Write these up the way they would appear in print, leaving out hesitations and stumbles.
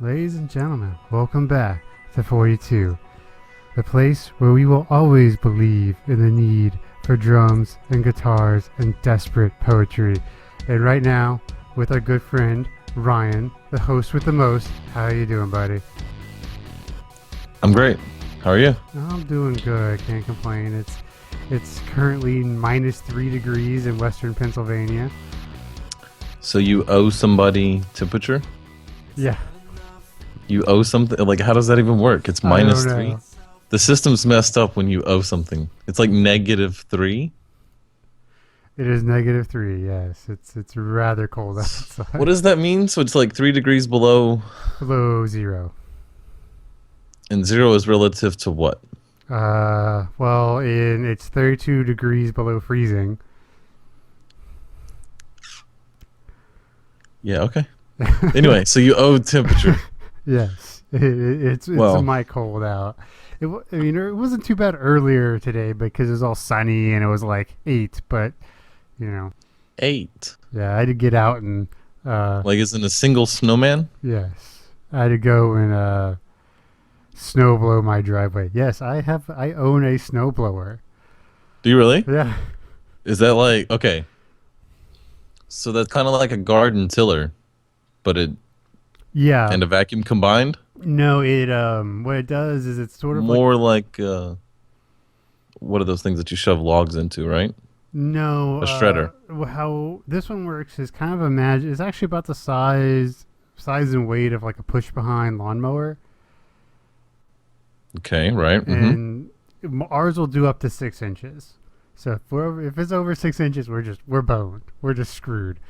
Ladies and gentlemen, welcome back to 42, the place where we will always believe in the need for drums and guitars and desperate poetry. And right now, with our good friend Ryan, the host with the most. How are you doing, buddy? I'm great. How are you? I'm doing good. Can't complain. It's currently -3 degrees in western Pennsylvania. So you owe somebody temperature? Yeah. You owe something? Like, how does that even work? It's -3? The system's messed up when you owe something. It's like -3? It is -3, yes. It's rather cold outside. What does that mean? So it's like 3 degrees below? Below zero. And zero is relative to what? Well, it's 32 degrees below freezing. Yeah, okay. Anyway, so you owe temperature. Yes, it's my cold out. It wasn't too bad earlier today because it was all sunny and it was like 8, but 8? Yeah, I had to get out and like, isn't a single snowman? Yes, I had to go and snow blow my driveway. Yes, I own a snow blower. Do you really? Yeah. Is that like, okay, so that's kind of like a garden tiller, but it and a vacuum combined? No, it what it does is it's sort of more like what are those things that you shove logs into, right? No, a shredder. How this one works is kind of it's actually about the size and weight of like a push behind lawnmower. Okay, right. And ours will do up to 6 inches. So if it's over 6 inches, we're boned. We're just screwed.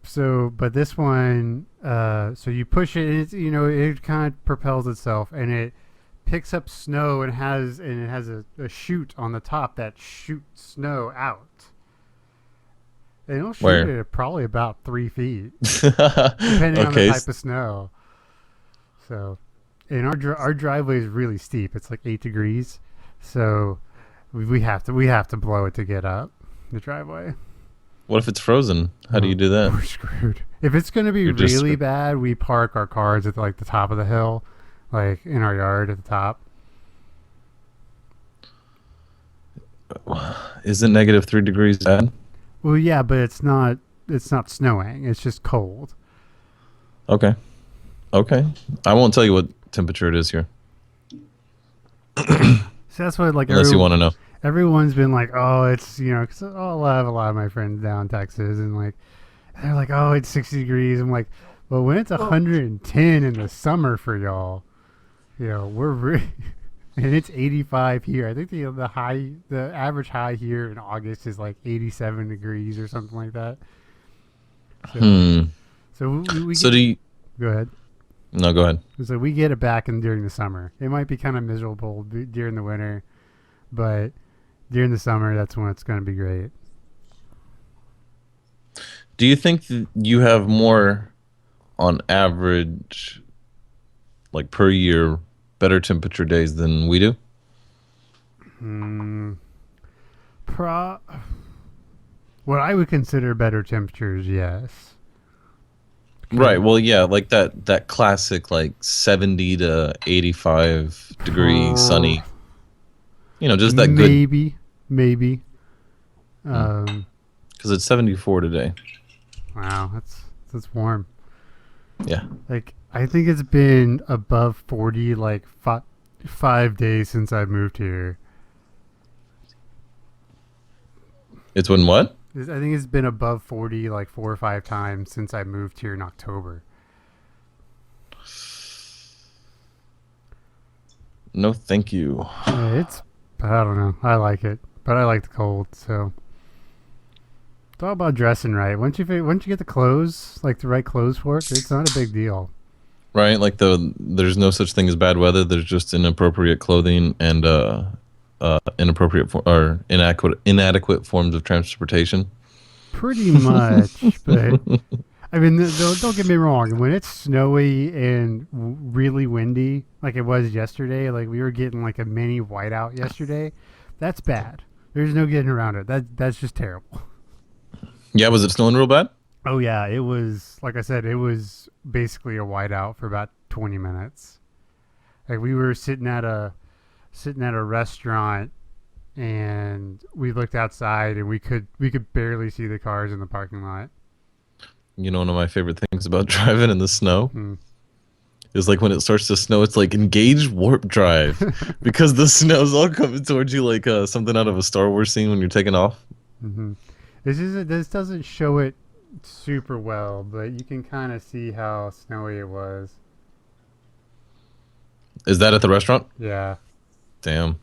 So, but this one, so you push it, and it kind of propels itself, and it picks up snow, and it has a chute on the top that shoots snow out. And it'll shoot it at probably about 3 feet, depending on the type of snow. So, and our driveway is really steep. It's like 8 degrees, so we have to blow it to get up the driveway. What if it's frozen? How do you do that? We're screwed. If it's going to be really bad, we park our cars at like the top of the hill, like in our yard at the top. Isn't -3 degrees bad? Well, yeah, but it's not snowing. It's just cold. Okay. I won't tell you what temperature it is here. So that's what unless you want to know. Everyone's been like, oh, it's, because I have a lot of my friends down in Texas, and they're like, oh, it's 60 degrees. I'm like, well, when it's 110 in the summer for y'all, we're really, and it's 85 here. I think the average high here in August is like 87 degrees or something like that. So go ahead. No, go ahead. So we get it back during the summer. It might be kind of miserable during the winter, but during the summer, that's when it's going to be great. Do you think that you have more, on average, like per year, better temperature days than we do? What I would consider better temperatures, yes. Right. Well, yeah, like that classic, like 70 to 85 degree sunny. Just that good. Maybe. Because it's 74 today. Wow, that's warm. Yeah. Like, I think it's been above 40 like 5 days since I moved here. It's been what? I think it's been above 40 like 4 or 5 times since I moved here in October. No, thank you. I don't know. I like it, but I like the cold. So it's all about dressing right. Once you get the clothes, like the right clothes for it, it's not a big deal. Right, like there's no such thing as bad weather. There's just inappropriate clothing and inadequate forms of transportation. Pretty much, but I mean, don't get me wrong. When it's snowy and really windy, like it was yesterday, like we were getting like a mini whiteout yesterday, that's bad. There's no getting around it. That's just terrible. Yeah, was it snowing real bad? Oh yeah, it was. Like I said, it was basically a whiteout for about 20 minutes. Like we were sitting at a restaurant and we looked outside and we could barely see the cars in the parking lot. You know, one of my favorite things about driving in the snow Hmm. is like when it starts to snow, it's like engage warp drive because the snow's all coming towards you like something out of a Star Wars scene when you're taking off. Hmm. This doesn't show it super well, but you can kind of see how snowy it was. Is that at the restaurant? Yeah. Damn.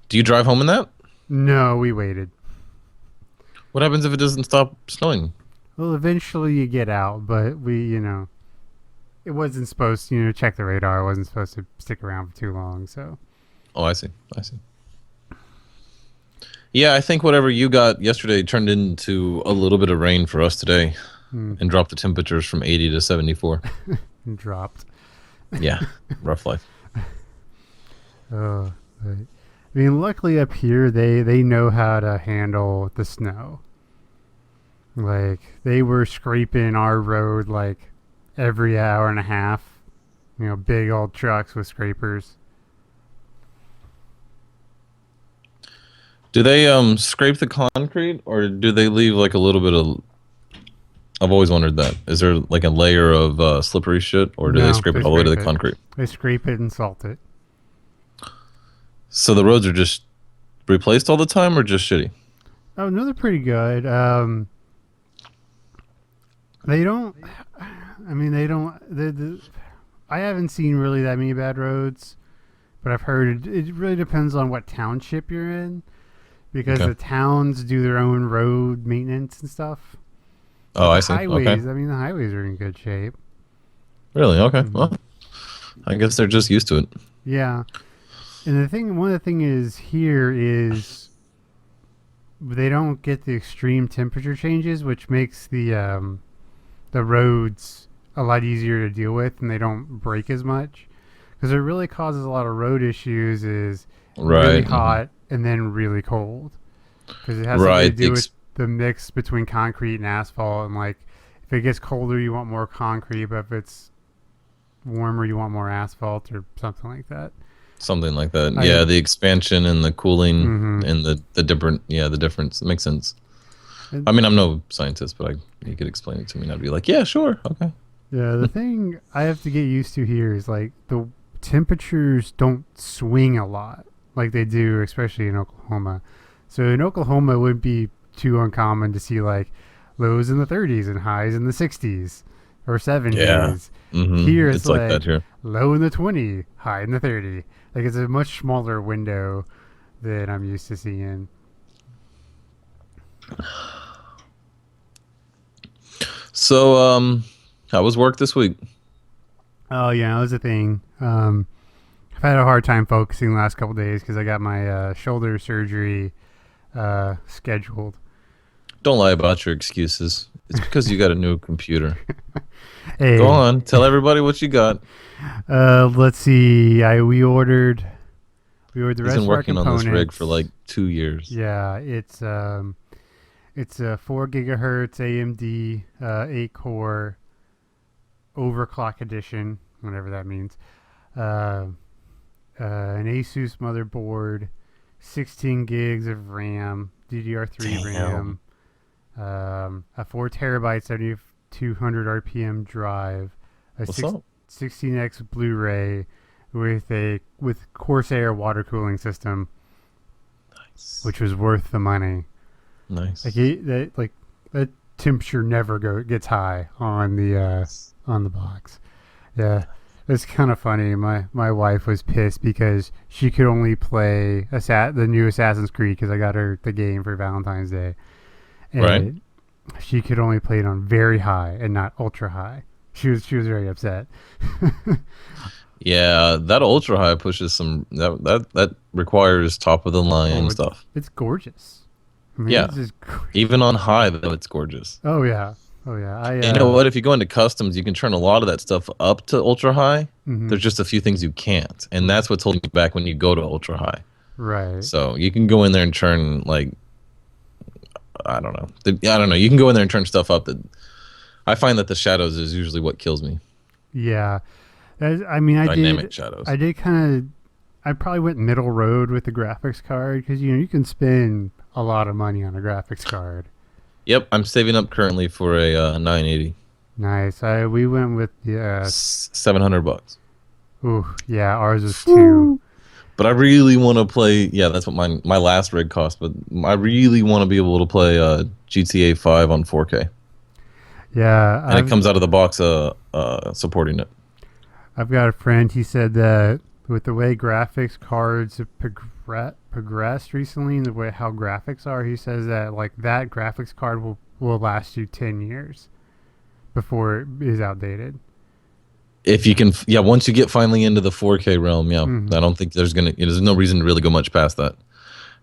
Do you drive home in that? No, we waited. What happens if it doesn't stop snowing? Well, eventually you get out, but it wasn't supposed to, check the radar. It wasn't supposed to stick around for too long, so. Oh, I see. I see. Yeah, I think whatever you got yesterday turned into a little bit of rain for us today and dropped the temperatures from 80 to 74. Dropped. Yeah, rough life. Oh, but, I mean, luckily up here they know how to handle the snow. Like they were scraping our road like every hour and a half. Big old trucks with scrapers. Do they scrape the concrete or do they leave like a little bit of? I've always wondered that. Is there like a layer of slippery shit or do No, they scrape they it all the way to the scrape it. concrete? They scrape it and salt it. So the roads are just replaced all the time or just shitty? Oh no, they're pretty good. They don't. I mean, they don't. I haven't seen really that many bad roads, but I've heard it really depends on what township you're in, because Okay. the towns do their own road maintenance and stuff. Oh, But I the see. highways, Okay. I mean, the highways are in good shape. Really? Okay. Mhm. Well, I guess they're just used to it. Yeah, and one of the thing is here is they don't get the extreme temperature changes, which makes the roads a lot easier to deal with, and they don't break as much. Because it really causes a lot of road issues is really Right. hot and then really cold. Because it has something to Right. do with the mix between concrete and asphalt, and like if it gets colder, you want more concrete, but if it's warmer, you want more asphalt or something like that. Something like that. I- Yeah, the expansion and the cooling Mhm. and the different. Yeah, the difference. It makes sense. And- I mean, I'm no scientist, but you could explain it to me, and I'd be like, yeah, sure, okay. Yeah, the thing I have to get used to here is like the temperatures don't swing a lot like they do, especially in Oklahoma. So in Oklahoma, it wouldn't be too uncommon to see like lows in the 30s and highs in the 60s or 70s. Yeah. Here It's like that here. low in the 20, high in the 30. Like it's a much smaller window than I'm used to seeing. So, how was work this week? Oh yeah, that was a thing. I've had a hard time focusing the last couple days because I got my shoulder surgery scheduled. Don't lie about your excuses. It's because you got a new computer. Hey, Go on, tell everybody what you got. let's see. We ordered the He's rest been of our working on this rig components. for like 2 years. Yeah, it's a 4 gigahertz AMD 8 core overclock edition, whatever that means. An Asus motherboard, 16 gigs of RAM, DDR3 Damn. RAM, a 4 terabyte 7200 RPM drive, a What's up? 16x Blu-ray with Corsair water cooling system, Nice. which was worth the money. Nice. That temperature never gets high on the box. Yeah, it's kind of funny. My wife was pissed because she could only play the new Assassin's Creed because I got her the game for Valentine's Day, and Right. she could only play it on very high and not ultra high. She was very upset. Yeah, that ultra high pushes some that requires top of the line Oh, stuff. It's gorgeous. I mean, Yeah. it's just Even on high though, it's gorgeous. oh yeah. And you know what? If you go into customs, you can turn a lot of that stuff up to ultra high. Mhm. There's just a few things you can't, and that's what's holding you back when you go to ultra high. Right. So you can go in there and turn like I don't know. I don't know. You can go in there and turn stuff up that I find that the shadows is usually what kills me. Yeah. I mean, Dynamic shadows. I did kind of, I probably went middle road with the graphics card because you can spend a lot of money on a graphics card. Yep, I'm saving up currently for a 980. Nice. We went with the, $700. ooh, yeah, ours was two. Woo. But I really want to play. Yeah, that's what my last rig cost. But I really want to be able to play GTA 5 on 4K, Yeah, and it comes out of the box supporting it. I've got a friend. He said that with the way graphics cards have progressed recently, and the way how graphics are, he says that like that graphics card will last you 10 years before it is outdated. If you can, yeah, once you get finally into the 4K realm, yeah, Mhm. I don't think there's no reason to really go much past that.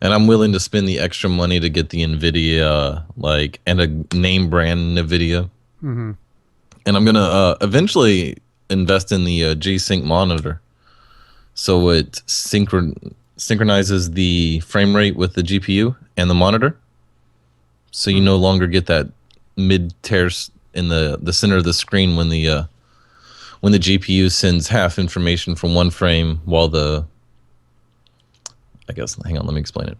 And I'm willing to spend the extra money to get the Nvidia, like, and a name brand Nvidia. Mm-hmm. And I'm gonna eventually invest in the G-Sync monitor, so it synchronizes the frame rate with the GPU and the monitor, so you no longer get that mid tears in the center of the screen when the GPU sends half information from one frame while I guess, hang on, let me explain it.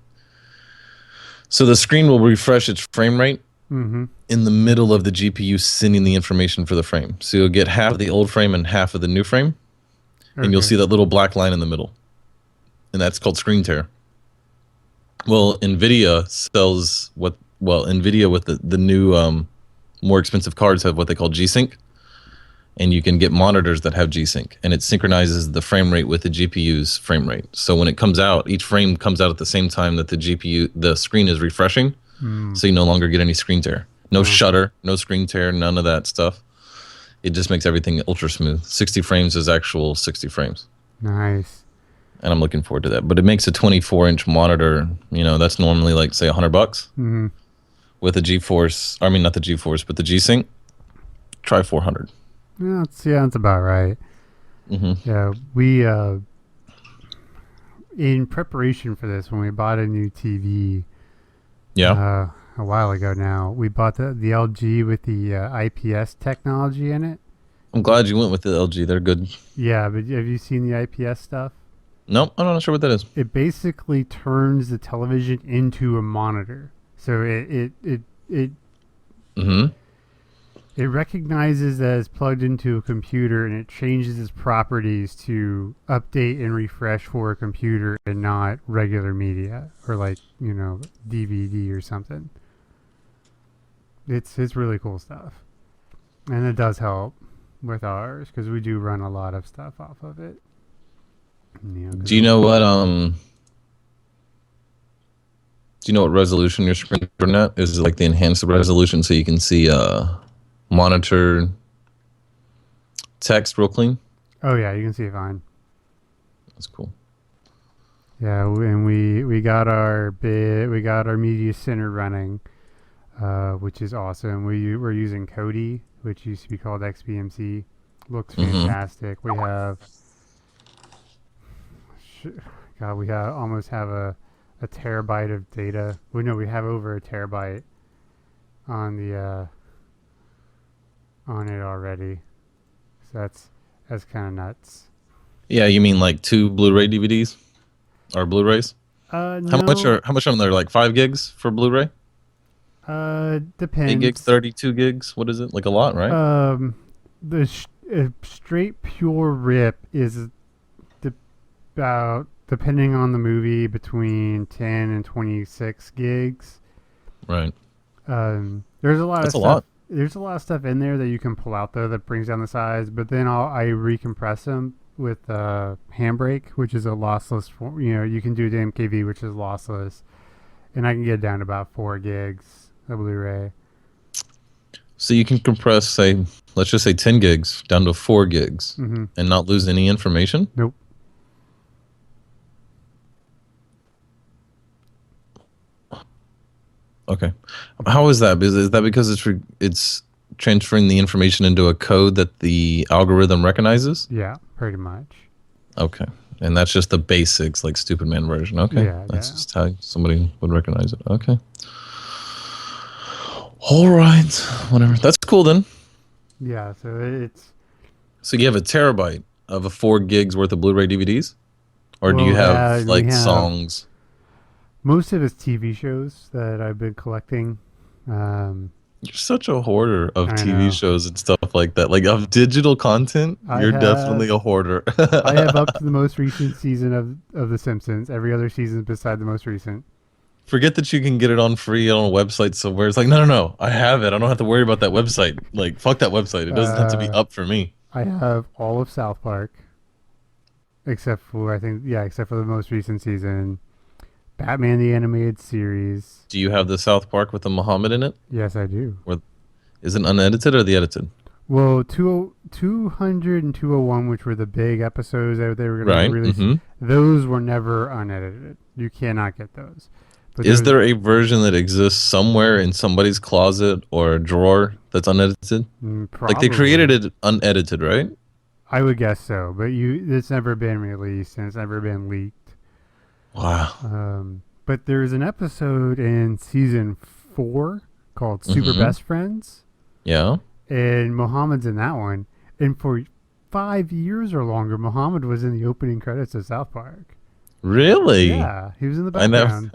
So the screen will refresh its frame rate Mm-hmm. in the middle of the GPU sending the information for the frame. So you'll get half of the old frame and half of the new frame, and you'll Okay. see that little black line in the middle. And that's called screen tear. Well, Nvidia sells Nvidia with the new more expensive cards have what they call G-Sync, and you can get monitors that have G-Sync, and it synchronizes the frame rate with the GPU's frame rate. So when it comes out, each frame comes out at the same time that the screen is refreshing, so you no longer get any screen tear. No shutter, no screen tear, none of that stuff. It just makes everything ultra smooth. 60 frames is actual 60 frames. Nice. And I'm looking forward to that. But it makes a 24-inch monitor, that's normally like, say, $100 Mm-hmm. with a GeForce. I mean, not the GeForce, but the G-Sync. Try 400. Yeah, that's about right. Mm-hmm. Yeah, we in preparation for this, when we bought a new TV, Yeah. a while ago now, we bought the LG with the IPS technology in it. I'm glad you went with the LG. They're good. Yeah, but have you seen the IPS stuff? Nope, I'm not sure what that is. It basically turns the television into a monitor. So Mm-hmm. it recognizes that it's plugged into a computer, and it changes its properties to update and refresh for a computer and not regular media or like DVD or something. It's really cool stuff, and it does help with ours because we do run a lot of stuff off of it. Do you know what resolution your screen at? Is it like the enhanced resolution so you can see monitor text real clean? Oh yeah, you can see it fine. That's cool. Yeah, and we got our media center running, which is awesome. We're using Kodi, which used to be called XBMC. Looks fantastic. We have, God, almost have a terabyte of data. We have over a terabyte on the on it already. So that's kind of nuts. Yeah, you mean like 2 Blu-ray DVDs or Blu-rays? No. How much are there? Like 5 gigs for Blu-ray? Depends. 8 gigs, 32 gigs. What is it? Like a lot, right? The straight pure rip is about, depending on the movie, between 10 and 26 gigs. Right. There's a lot That's of a stuff. lot. There's a lot of stuff in there that you can pull out though that brings down the size, but then I recompress them with Handbrake, which is a lossless form. You can do the MKV, which is lossless, and I can get it down to about 4 gigs of Blu-ray. So you can compress, say, let's just say 10 gigs down to 4 gigs and not lose any information? Nope. Okay. How is that? Is that because it's transferring the information into a code that the algorithm recognizes? Yeah, pretty much. Okay. And that's just the basics, like stupid man version. Okay. Yeah, That's yeah. just how somebody would recognize it. Okay. All right. Whatever. That's cool then. Yeah, so it's So you have a terabyte of a 4 gigs worth of Blu-ray DVDs, or do Well, you that have and we like have songs? most of it's TV shows that I've been collecting. Um, You're such a hoarder of I TV know. shows and stuff like that. Like of digital content, I you're definitely have a hoarder. I have up to the most recent season of The Simpsons. Every other season beside the most recent. Forget that you can get it on free on a website somewhere. It's like, no, no, no. I have it. I don't have to worry about that website. Like, fuck that website. It doesn't have to be Uh, up for me. I have all of South Park, except for except for the most recent season. Batman the Animated Series. Do you have the South Park with the Muhammad in it? Yes, I do. Or is it unedited or the edited? Well, 200 and 201, which were the big episodes that they were going to Right. release, Mm-hmm. those were never unedited. You cannot get those. But Is there a version that exists somewhere in somebody's closet or drawer that's unedited? Like they created probably. it unedited, right? I would guess so, but it's never been released and it's never been leaked. Wow. But there's an episode in season 4 called Super Mm-hmm. Best Friends, Yeah. and Muhammad's in that one. And for 5 years or longer, Muhammad was in the opening credits of South Park. Really? Yeah, he was in the I never. background.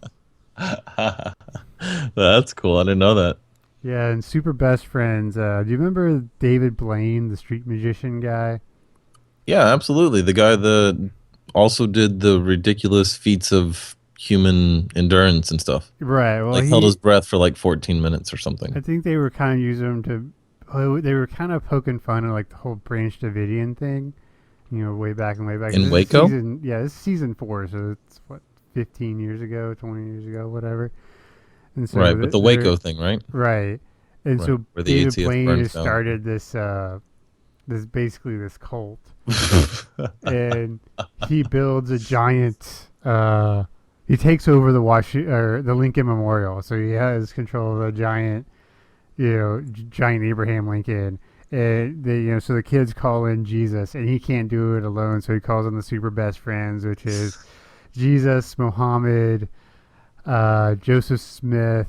That's cool. I didn't know that. Yeah, and Super Best Friends. Do you remember David Blaine, the street magician guy? Yeah, absolutely. The guy that also did the ridiculous feats of human endurance and stuff. Right. Well, Like held his breath for like 14 minutes or something. I think they were kind of using him to. They were kind of poking fun at like the whole Branch Davidian thing, way back and way back. In This is Waco? this is season 4, so it's what 15 years ago, 20 years ago, whatever. And so Right, but the Waco thing, right? right, and Right, so where the David ATF Blaine burns has down. started this basically this cult, and he builds a giant. He takes over the Lincoln Memorial, so he has control of a giant, giant Abraham Lincoln. And so the kids call in Jesus, and he can't do it alone, so he calls in the Super Best Friends, which is Jesus, Muhammad, Joseph Smith,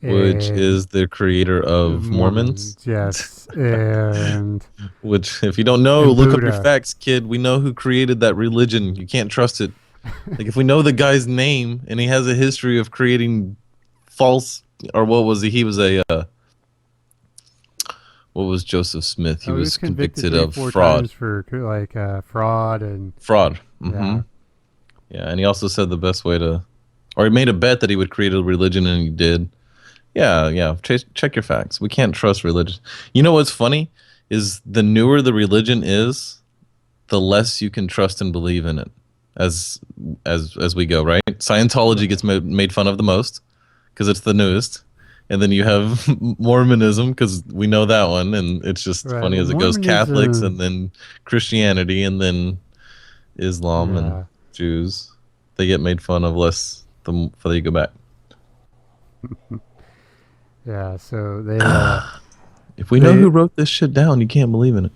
Which and is the creator of Mormons. Yes, and Which, if you don't know, and look up your Buddha. facts, kid. We know who created that religion. You can't trust it. Like, if we know the guy's name and he has a history of creating false, or what was he? He was a, what was Joseph Smith? He was convicted of 3 or 4 fraud. times for fraud and Fraud. Hmm. yeah. Yeah, and he also said the best way to, or he made a bet that he would create a religion, and he did. Yeah. Check your facts. We can't trust religion. You know what's funny is the newer the religion is, the less you can trust and believe in it as we go. Right? Scientology gets made fun of the most because it's the newest, and then you have Mormonism because we know that one, and it's just Right. funny as it goes. Catholics, and then Christianity, and then Islam and Yeah. Jews. They get made fun of less the further you go back. Yeah, so If we know They- who wrote this shit down, you can't believe in it.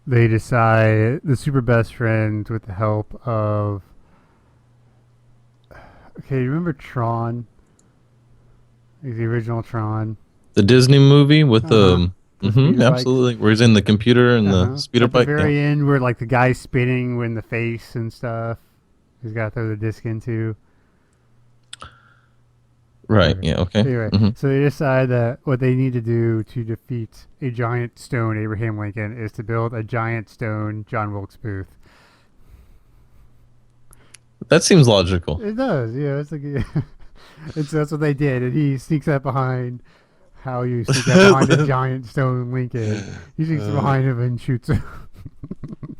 they decide the Super Best Friends with the help of you remember Tron? Like the original Tron. The Disney movie with Uh-huh. The speeder bikes. absolutely, where he's in the computer and Uh-huh. the speeder At bike. the very end, where like the guy's spinning in the face and stuff. He's got to throw the disc into. Right. Yeah. Okay. Anyway, Mhm. so they decide that what they need to do to defeat a giant stone Abraham Lincoln is to build a giant stone John Wilkes Booth. That seems logical. It does, yeah. It's like that's what they did, and he sneaks up behind. How you sneak up behind a giant stone Lincoln? He sneaks up behind him and shoots him.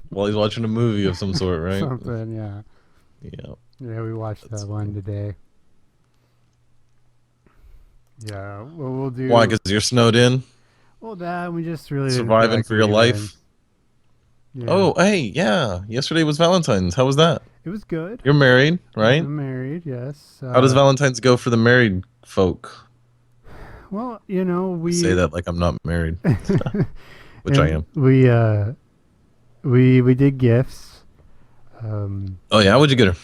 While he's watching a movie of some sort, right? Something, yeah. Yeah. Yeah, we watched That's that one today. Yeah, well, we'll do. Why? Because you're snowed in, Well, that we just really didn't feel surviving like for your leaving. life. Yeah. Oh, hey, yeah. Yesterday was Valentine's. How was that? It was good. You're married, right? I'm married, yes. How does Valentine's go for the married folk? Well, we Say that like I'm not married, which I am. We did gifts. Oh yeah, how would you get her?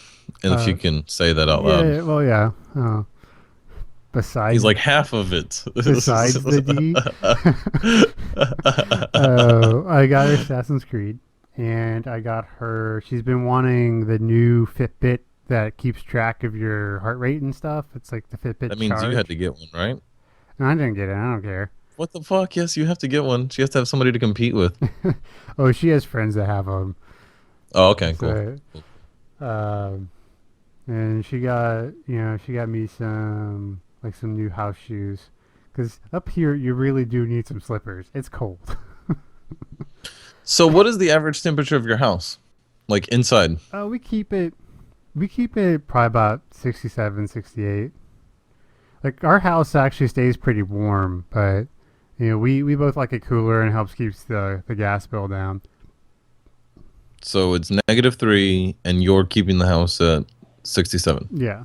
And if you can say that out loud. Yeah, well, yeah. Besides, He's like half of it. besides the D. I got her Assassin's Creed, and I got her. She's been wanting the new Fitbit that keeps track of your heart rate and stuff. It's like the Fitbit That means you had Charge. to get one, right? No, I didn't get it. I don't care. What the fuck? Yes, you have to get one. She has to have somebody to compete with. Oh, she has friends that have them. Oh, okay, cool. So, Cool. um, and she got me some like some new house shoes. Cause up here you really do need some slippers. It's cold. So, what is the average temperature of your house? Like inside? We keep it. We keep it probably about 67, 68. Like our house actually stays pretty warm, but we both like it cooler and it helps keeps the gas bill down. So it's -3, and you're keeping the house at 67. Yeah.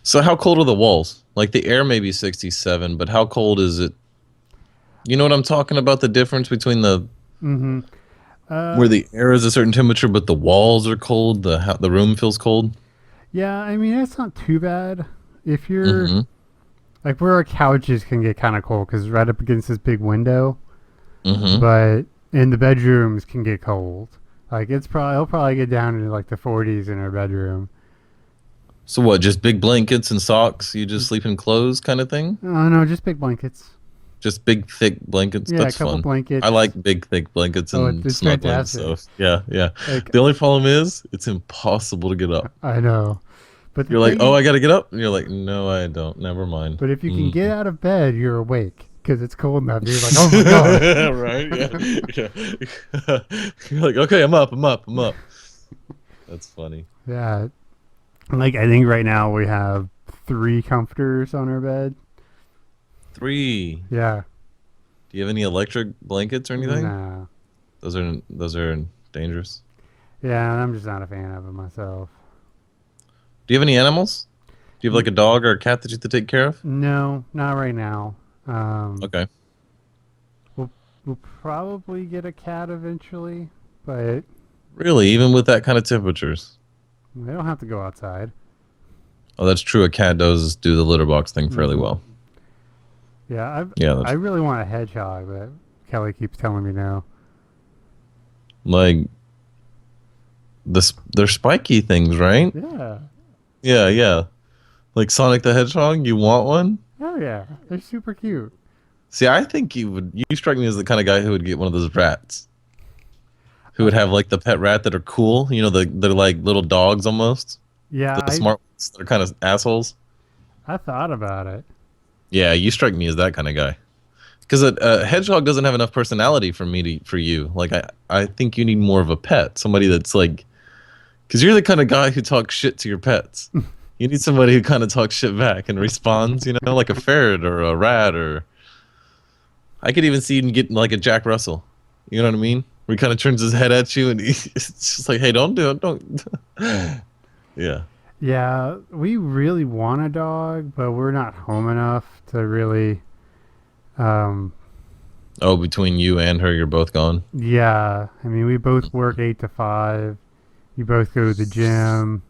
So how cold are the walls? Like the air may be 67, but how cold is it? You know what I'm talking about? The difference between the Mm-hmm. where the air is a certain temperature, but the walls are cold. The room feels cold. Yeah, I mean it's not too bad if you're Mm-hmm. like where our couches can get kind of cold because right up against this big window, Mm-hmm. but in the bedrooms can get cold. Like it'll probably get down into like the 40s in our bedroom. So what? Just big blankets and socks? You just sleep in clothes, kind of thing? Oh no, just big blankets. Just big thick blankets. Yeah, a That's couple fun. blankets. I like big thick blankets Oh, and it's snuggling fantastic. stuff. Yeah, yeah. Like The only problem is it's impossible to get up. I know, but the You're like, oh, thing, I gotta get up, and you're like, no, I don't. Never mind. but if you can Mm. get out of bed, you're awake because it's cold enough. You're like, oh my god. Right? Yeah. Yeah. You're like, okay, I'm up. I'm up. I'm up. That's funny. Yeah, like I think right now we have three comforters on our bed. 3. Yeah, Do you have any electric blankets or anything? nah. Those are dangerous. Yeah, I'm just not a fan of it myself. Do you have any animals? Do you have like a dog or a cat that you have to take care of? No, not right now. Okay. We'll we'll probably get a cat eventually, but Really? Even with that kind of temperatures? they don't have to go outside. Oh, that's true. A cat does do the litter box thing fairly Mhm. well. Yeah, Yeah, I that's really want a hedgehog, but Kelly keeps telling me no. like they're spiky things, right? Yeah. Yeah, yeah. Like Sonic the Hedgehog, you want one? Oh yeah, they're super cute. See, I think you strike me as the kind of guy who would get one of those rats. Who would have like the pet rat that are cool, they're like little dogs almost. Yeah, The smart ones that are kind of assholes. I thought about it. Yeah, you strike me as that kind of guy. Because a hedgehog doesn't have enough personality for you. Like I think you need more of a pet, somebody that's like, because you're the kind of guy who talks shit to your pets. You need somebody who kind of talks shit back and responds, like a ferret or a rat, or I could even see you getting like a Jack Russell. You know what I mean? Where he kind of turns his head at you and it's just like, hey, don't do it, don't. Yeah. Yeah, we really want a dog, but we're not home enough to really. Um, Oh, between you and her, you're both gone. yeah, I mean, we both work 8 to 5. You both go to the gym.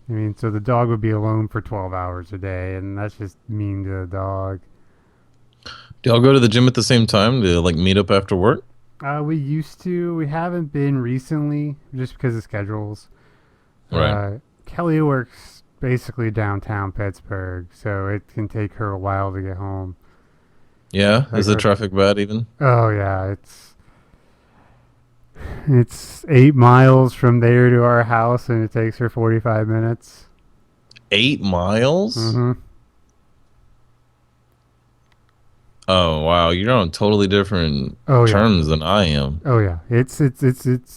I mean, so the dog would be alone for 12 hours a day, and that's just mean to the dog. Do y'all go to the gym at the same time to like meet up after work? We used to. We haven't been recently, just because of schedules. Right. Kelly works basically downtown Pittsburgh, so it can take her a while to get home. Yeah. Like Is the her- traffic bad even? Oh yeah, it's 8 miles from there to our house, and it takes her 45 minutes. 8 miles? Mm-hmm. Oh wow, you're on totally different Oh yeah. terms than I am. Oh yeah. It's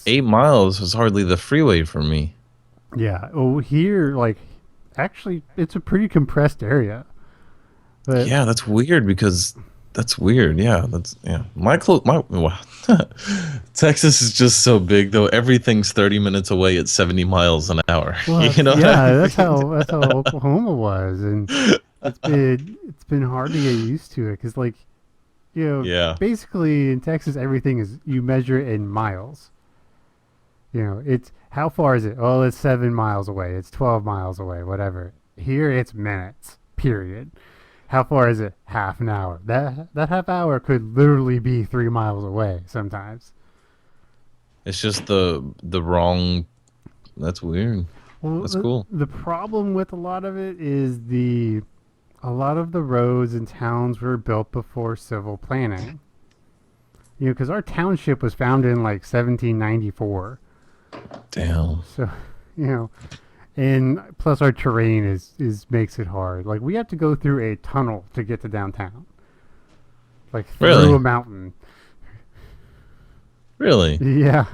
8 miles is hardly the freeway for me. yeah. Oh, here like actually it's a pretty compressed area. But Yeah, that's weird because that's weird. Yeah, wow. Texas is just so big though. Everything's 30 minutes away at 70 miles an hour. well, You know what yeah, I mean? that's how Oklahoma was, and it's been hard to get used to it because like Yeah. basically in Texas everything is you measure it in miles. It's how far is it? Well, it's 7 miles away. It's 12 miles away. Whatever. Here it's minutes. Period. How far is it? Half an hour. That half hour could literally be 3 miles away sometimes. It's just the wrong. That's weird. Well, That's the, cool. the problem with a lot of it is a lot of the roads and towns were built before civil planning. Because our township was founded in like 1794. Damn. So, you know, and plus our terrain is makes it hard. Like we have to go through a tunnel to get to downtown, like through Really? a mountain. Really? Yeah,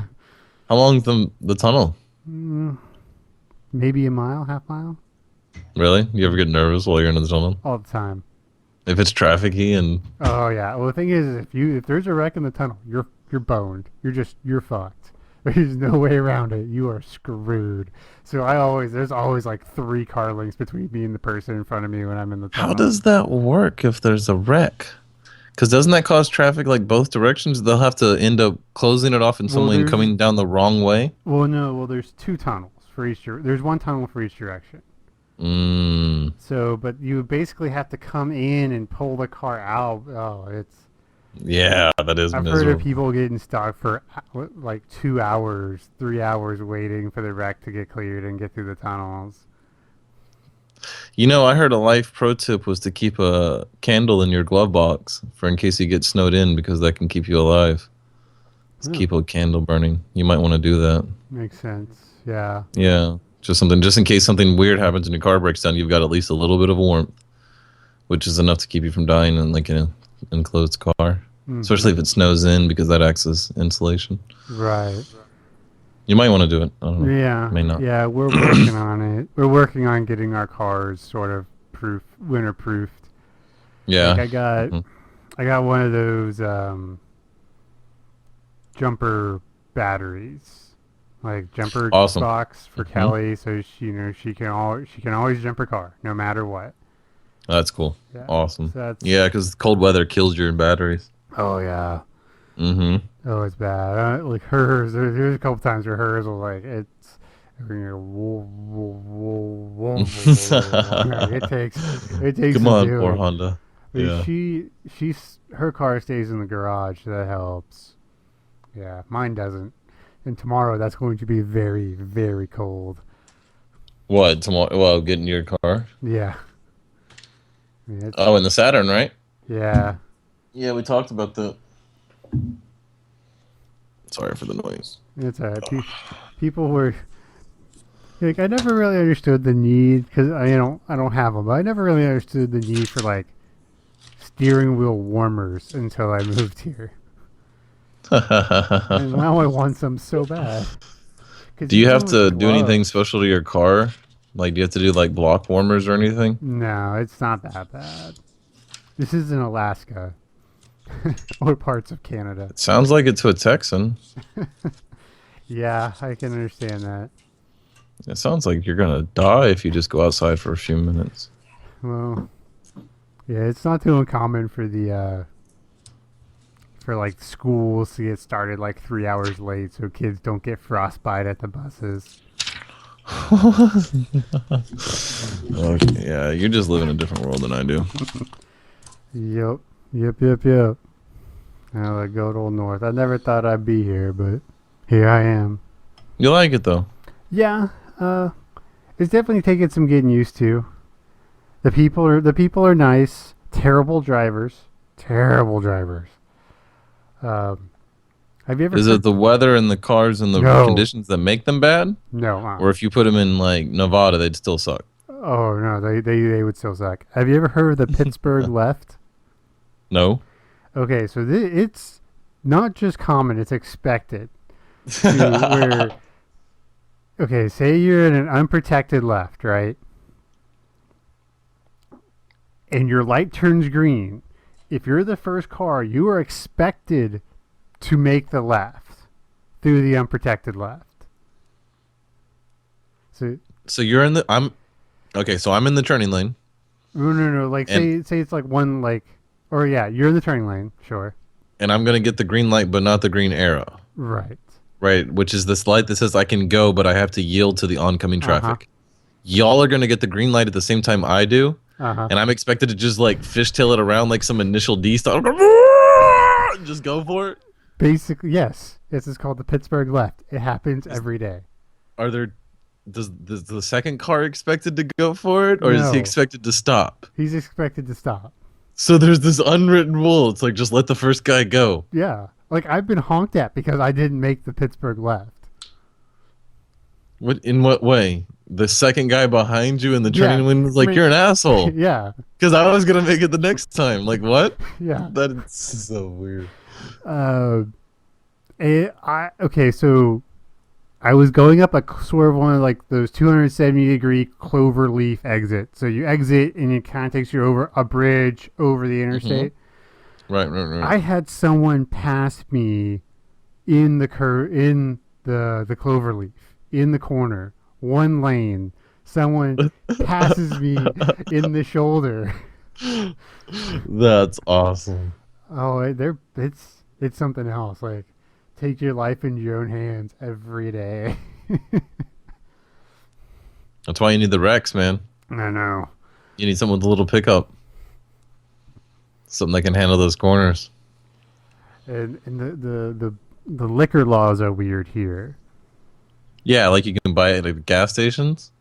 How long's the tunnel? mm, maybe a mile, half mile, Really? You ever get nervous while you're in the tunnel? all the time. If it's trafficy and Oh yeah. Well, the thing is, if there's a wreck in the tunnel, you're boned. You're fucked. There's no way around it. You are screwed. So there's always like 3 car lengths between me and the person in front of me when I'm in the tunnel. how does that work if there's a wreck? Because doesn't that cause traffic like both directions? They'll have to end up closing it off and Well, someone coming down the wrong way. Well, no. Well, there's 2 tunnels for each. There's 1 tunnel for each direction. Mm, So, but you basically have to come in and pull the car out. Oh, it's. yeah, that is I've heard miserable. of people getting stuck for like 2 hours, 3 hours waiting for the wreck to get cleared and get through the tunnels. You know, I heard a life pro tip was to keep a candle in your glove box for in case you get snowed in because that can keep you alive. Just Hmm. keep a candle burning. You might want to do that. Makes sense. Yeah. Yeah, just in case something weird happens and your car breaks down, you've got at least a little bit of warmth, which is enough to keep you from dying in like an enclosed car. Mhm. Especially if it snows in because that acts as insulation. Right. You might want to do it. I don't know. Yeah. May not. Yeah, we're working on it. We're working on getting our cars sort of winter proofed. Yeah. Like Mhm. I got one of those jumper batteries, like jumper Awesome. box for Mhm. Kelly, so she can always jump her car no matter what. That's cool. Yeah. Awesome. So that's, Yeah, because cold weather kills your batteries. Oh yeah. Mm-hmm. Oh, it's bad. Like hers. There's a couple times where hers was like it's. It takes Come some on, poor doing. Honda. But Yeah. her car stays in the garage, so that helps. Yeah, mine doesn't. And tomorrow that's going to be very, very cold. What tomorrow? Well, get in your car. Yeah. Yeah. Oh, in the Saturn, right? Yeah. Yeah, we talked about that. Sorry for the noise. It's people were like, I never really understood the need because I don't have them, but I never really understood the need for like steering wheel warmers until I moved here. And now I want some so bad. Do you have to do anything special to your car? Like, do you have to do like block warmers or anything? No, it's not that bad. This is in Alaska or parts of Canada. It sounds like it to a Texan. Yeah, I can understand that. It sounds like you're gonna die if you just go outside for a few minutes. Well, yeah, it's not too uncommon for for like schools to get started like 3 hours late so kids don't get frostbite at the buses. Okay, yeah, you just live in a different world than I do. Yep. Now the good old north. I never thought I'd be here, but here I am. You like it though. Yeah, it's definitely taking some getting used to. The people are nice. Terrible drivers. Have you ever? Is it the weather and the cars and the No. conditions that make them bad? No. Or if you put them in like Nevada, they'd still suck. Oh no, they would still suck. Have you ever heard of the Pittsburgh left? No. Okay, so it's not just common; it's expected. Where, okay, say you're in an unprotected left, right? And your light turns green. If you're the first car, you are expected to make the left through the unprotected left. So you're in the so I'm in the turning lane. No. Like say it's like one like, or yeah, you're in the turning lane, sure. And I'm gonna get the green light but not the green arrow. Right. Right, which is this light that says I can go but I have to yield to the oncoming traffic. Y'all are gonna get the green light at the same time I do, Uh-huh. and I'm expected to just like fishtail it around like some initial D style, and just go for it. Basically, yes. This is called the Pittsburgh left. It happens every day. Are there? Does the second car expected to go for it, or is he No, expected to stop? he's expected to stop. So there's this unwritten rule. It's like just let the first guy go. Yeah. Like, I've been honked at because I didn't make the Pittsburgh left. What in what way? The second guy behind you in the Yeah. turning lane was like, I mean, "You're an asshole," yeah. because I was gonna make it the next time. Like what? Yeah. That is so weird. Okay, so I was going up a sort of one of like those 270-degree clover leaf exits. So you exit and it kind of takes you over a bridge over the interstate. Right. I had someone pass me in the the clover leaf in the corner, one lane. Someone passes me in the shoulder. That's awesome. Oh, it's something else. Like, take your life into your own hands every day. That's why you need the Rex, man. I know. You need someone with a little pickup, something that can handle those corners. And the liquor laws are weird here. Yeah, like you can buy it at gas stations.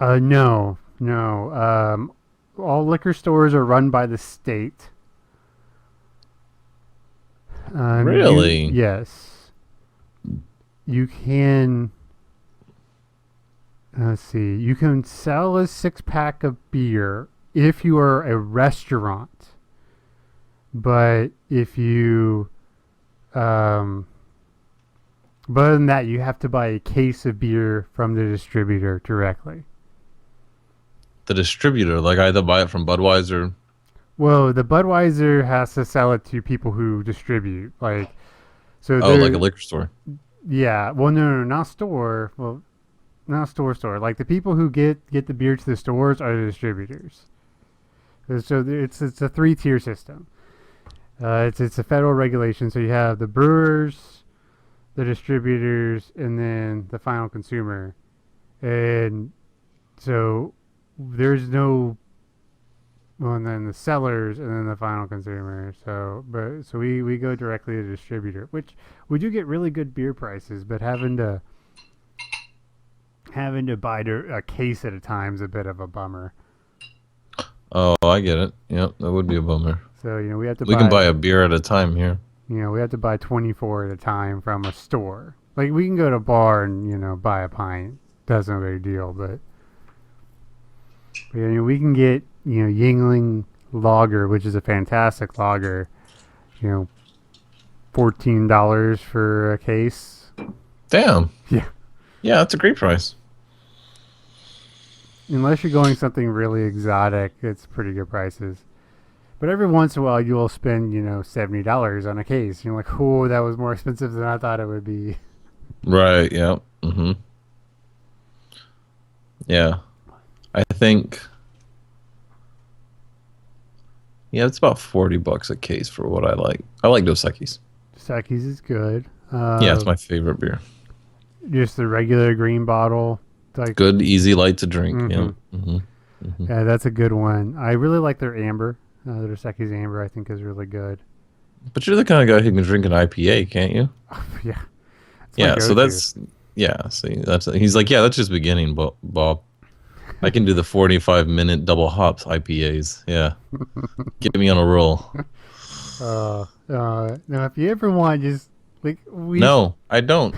No. All liquor stores are run by the state. Really? Yes. You can. Let's see. You can sell a 6-pack of beer if you are a restaurant, but if you, but other than that, you have to buy a case of beer from the distributor directly. The distributor, like I either buy it from Budweiser. Well, the Budweiser has to sell it to people who distribute, like, so. Oh, like a liquor store. Yeah. Well, no, not store. Well, not store. Like the people who get the beer to the stores are the distributors. So it's a 3-tier system. It's a federal regulation. So you have the brewers, the distributors, and then the final consumer. And so there's no. Well, and then the sellers, and then the final consumer. So we go directly to the distributor, which we do get really good beer prices, but having to buy a case at a time is a bit of a bummer. Oh, I get it. Yep, that would be a bummer. So we have to. We can buy a beer at a time here. We have to buy 24 at a time from a store. Like we can go to a bar and buy a pint. That's no big deal, but we can get Yingling Lager, which is a fantastic lager. $14 for a case. Damn. Yeah. Yeah, that's a great price. Unless you're going something really exotic, it's pretty good prices. But every once in a while, you'll spend, $70 on a case. You're like, oh, that was more expensive than I thought it would be. Right. Yeah. Mm-hmm. Yeah. I think. Yeah, it's about $40 a case for what I like. I like Dos Equis. Dos Equis is good. Yeah, it's my favorite beer. Just the regular green bottle. Like, good, easy, light to drink. Mm-hmm. Yeah. Mm-hmm. Mm-hmm. Yeah, that's a good one. I really like their amber. The Dos Equis amber, I think, is really good. But you're the kind of guy who can drink an IPA, can't you? Yeah. Yeah. So that's See, he's like, yeah, that's just beginning, Bob. I can do the 45-minute double hops IPAs. Yeah. Get me on a roll. Now, if you ever want, just like No, I don't.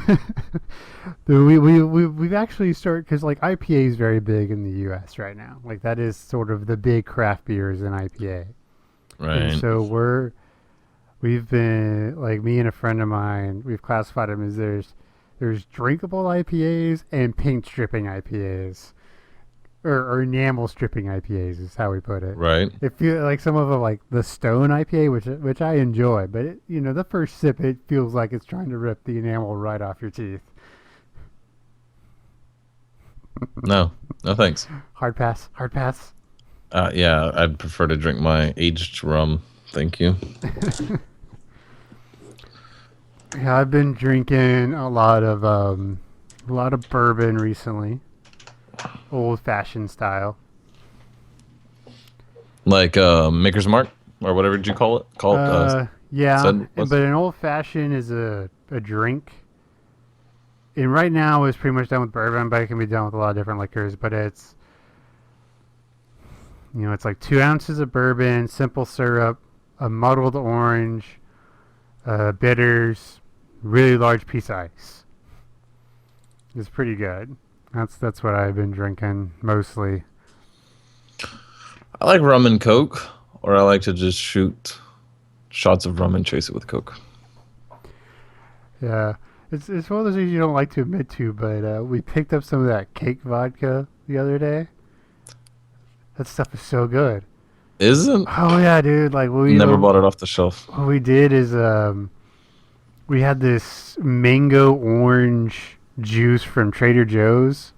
we've actually started because like IPA is very big in the U.S. right now. Like that is sort of the big craft beers in IPA. Right. And so we've been like me and a friend of mine. We've classified them as there's drinkable IPAs and paint stripping IPAs. Or enamel stripping IPAs is how we put it. Right. It feels like some of them, like the Stone IPA, which I enjoy, but the first sip, it feels like it's trying to rip the enamel right off your teeth. No thanks. Hard pass. Yeah, I'd prefer to drink my aged rum. Thank you. Yeah, I've been drinking a lot of bourbon recently. Old fashioned style. Like Maker's Mark or whatever did you call it? Yeah, Said was? but an old fashioned is a drink. And right now it's pretty much done with bourbon, but it can be done with a lot of different liquors. But it's it's like 2 ounces of bourbon, simple syrup, a muddled orange, bitters, really large piece of ice. It's pretty good. That's what I've been drinking mostly. I like rum and Coke, or I like to just shoot shots of rum and chase it with Coke. Yeah, it's one of those things you don't like to admit to, but we picked up some of that cake vodka the other day. That stuff is so good. Isn't? Oh yeah, dude! Like Never bought it off the shelf. what we did is we had this mango orange juice from Trader Joe's.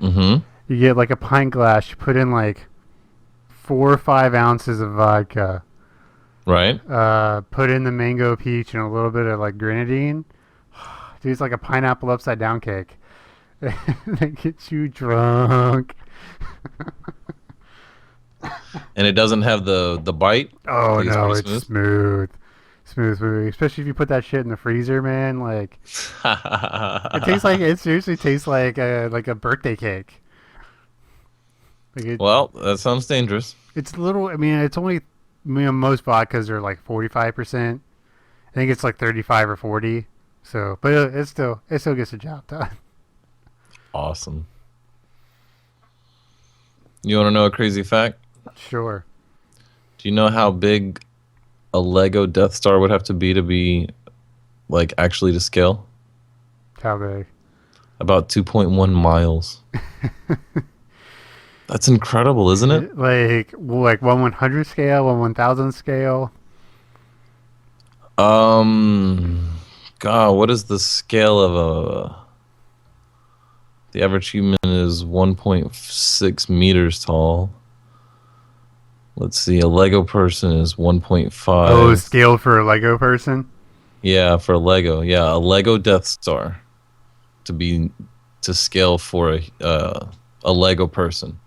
Mm-hmm. You get like a pint glass. You put in like 4 or 5 ounces of vodka. Right. Put in the mango peach and a little bit of like grenadine. Dude, it's like a pineapple upside down cake. They get you drunk. And it doesn't have the bite. Oh It's no, pretty it's smooth. Especially if you put that shit in the freezer, man. Like it seriously tastes like a birthday cake. Well, that sounds dangerous. It's a little. I mean, it's only. Most vodkas are like 45%. I think it's like 35 or 40. So, but it still gets the job done. Awesome. You want to know a crazy fact? Sure. Do you know how big a Lego Death Star would have to be like actually to scale? How big? About 2.1 miles. That's incredible, isn't it? Like 1/100 scale, 1/1000 scale. God, what is the scale of the average human is 1.6 meters tall. Let's see, a Lego person is 1.5. Oh, scale for a Lego person? Yeah, for a Lego. Yeah, a Lego Death Star to scale for a Lego person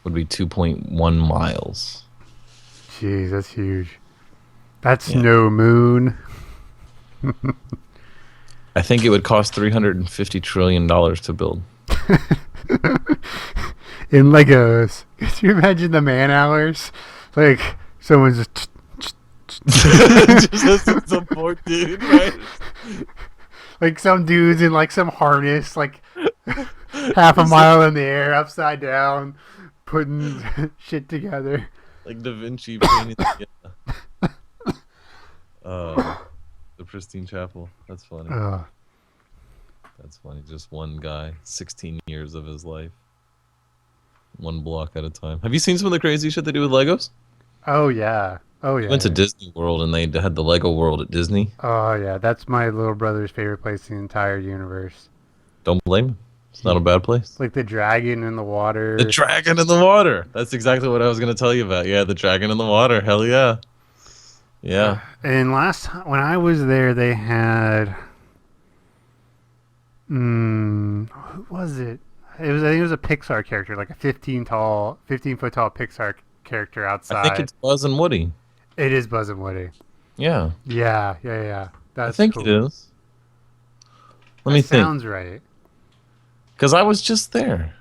would be 2.1 miles. Jeez, that's huge. That's no moon. I think it would cost $350 trillion to build. In Legos. Could you imagine the man hours? Like, someone's just... Just some poor dude, right? Like some dudes in like some harness, like half a mile in the air, upside down, putting shit together. Like Da Vinci painting the Pristine Chapel. That's funny. That's funny. Just one guy, 16 years of his life. One block at a time. Have you seen some of the crazy shit they do with Legos? Oh, yeah. Oh, yeah. I went to Disney World and they had the Lego World at Disney. Oh, yeah. That's my little brother's favorite place in the entire universe. Don't blame him. It's not a bad place. Like the dragon in the water. The dragon in the water. That's exactly what I was going to tell you about. Yeah, the dragon in the water. Hell yeah. Yeah. And last time when I was there, they had... who was it? I think it was a Pixar character, like a 15 foot tall Pixar character outside. I think it's Buzz and Woody. It is Buzz and Woody. Yeah. Yeah. That's I think cool. it is. Let me think. Sounds right. Because I was just there.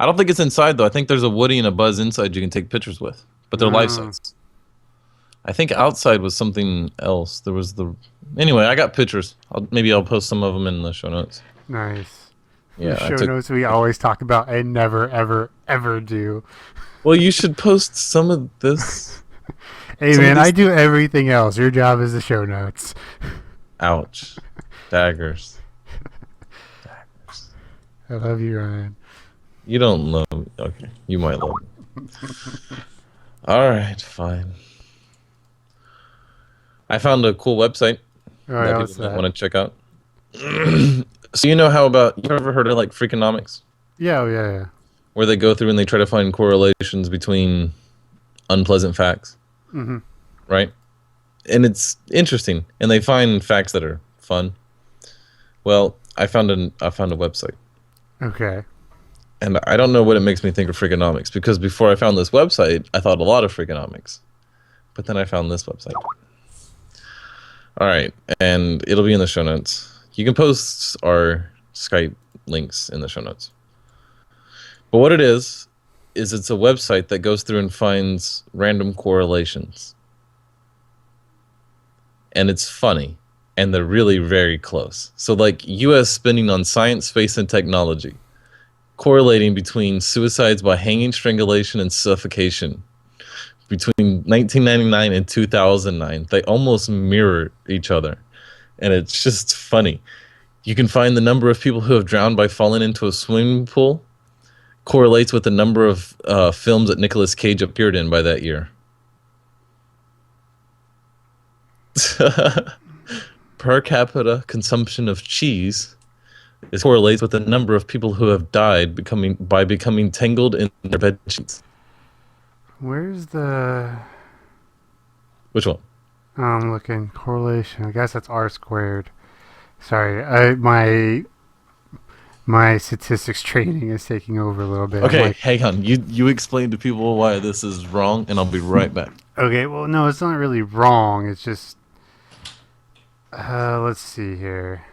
I don't think it's inside, though. I think there's a Woody and a Buzz inside you can take pictures with. But they're life size. I think outside was something else. There was the... Anyway, I got pictures. Maybe I'll post some of them in the show notes. Nice. Yeah, The show notes we always talk about and never, ever, ever do. Well, you should post some of this. Hey, man, I do everything else. Your job is the show notes. Ouch. Daggers. I love you, Ryan. You don't love me. Okay, you might love me. All right, fine. I found a cool website that people might want to check out. So you know how you ever heard of like Freakonomics? Yeah. Where they go through and they try to find correlations between unpleasant facts. Mm-hmm. Right? And it's interesting. And they find facts that are fun. Well, I found a website. Okay. And I don't know what it makes me think of Freakonomics, because before I found this website, I thought a lot of Freakonomics. But then I found this website. All right, and it'll be in the show notes. You can post our Skype links in the show notes. But what it is it's a website that goes through and finds random correlations. And it's funny. And they're really very close. So like US spending on science, space, and technology, correlating between suicides by hanging, strangulation, and suffocation between 1999 and 2009. They almost mirror each other. And it's just funny. You can find the number of people who have drowned by falling into a swimming pool correlates with the number of films that Nicolas Cage appeared in by that year. Per capita consumption of cheese correlates with the number of people who have died by becoming tangled in their bed sheets. Where's the... Which one? I'm looking. Correlation. I guess that's R squared. Sorry, my statistics training is taking over a little bit. Okay, hang on. You explain to people why this is wrong, and I'll be right back. Okay, well, no, it's not really wrong. It's just... let's see here.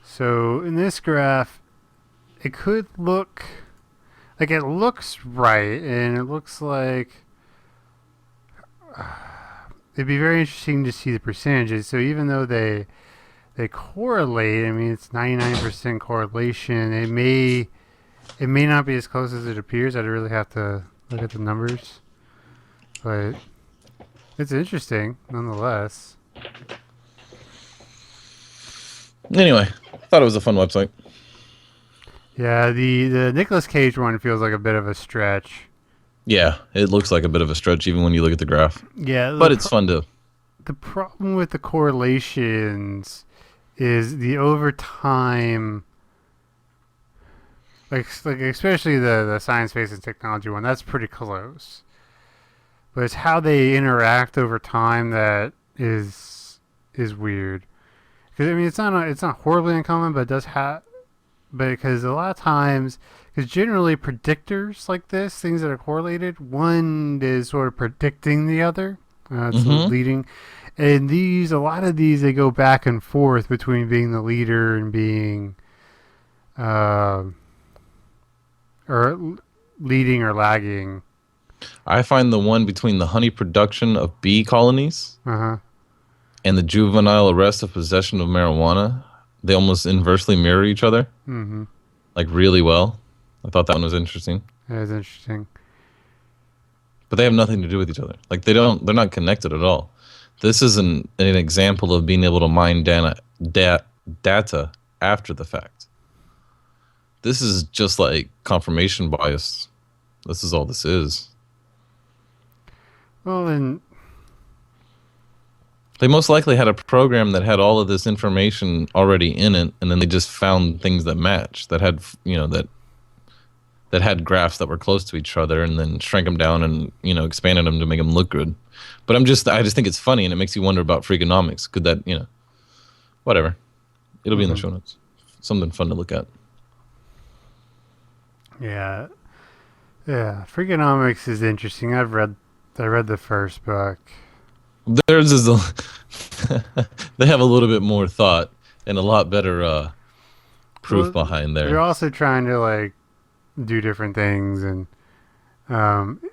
So, in this graph, it could look... Like, it looks right, and it looks like... it'd be very interesting to see the percentages. So, even though they correlate, I mean, it's 99% correlation. It may not be as close as it appears. I'd really have to look at the numbers. But it's interesting, nonetheless. Anyway, I thought it was a fun website. Yeah, the Nicolas Cage one feels like a bit of a stretch. Yeah, it looks like a bit of a stretch even when you look at the graph. Yeah, but it's fun to... The problem with the correlations is the over time... Like especially the science, space, and technology one, that's pretty close. But it's how they interact over time that is weird. Because I mean, it's not horribly uncommon, but it does have. But because a lot of times, because generally predictors like this, things that are correlated, one is sort of predicting the other. It's leading, and a lot of these they go back and forth between being the leader and being, or leading or lagging. I find the one between the honey production of bee colonies and the juvenile arrest of possession of marijuana, they almost inversely mirror each other, like really well. I thought that one was interesting. That is interesting. But they have nothing to do with each other. Like they're not connected at all. This is an example of being able to mine data after the fact. This is just like confirmation bias. This is all this is. Well, then they most likely had a program that had all of this information already in it, and then they just found things that matched, that had, that had graphs that were close to each other, and then shrank them down and, expanded them to make them look good. But I just think it's funny, and it makes you wonder about Freakonomics. Could that, whatever. It'll be in the show notes. Something fun to look at. Yeah. Yeah. Freakonomics is interesting. I read the first book. Theirs is they have a little bit more thought and a lot better proof behind there. They're also trying to do different things, and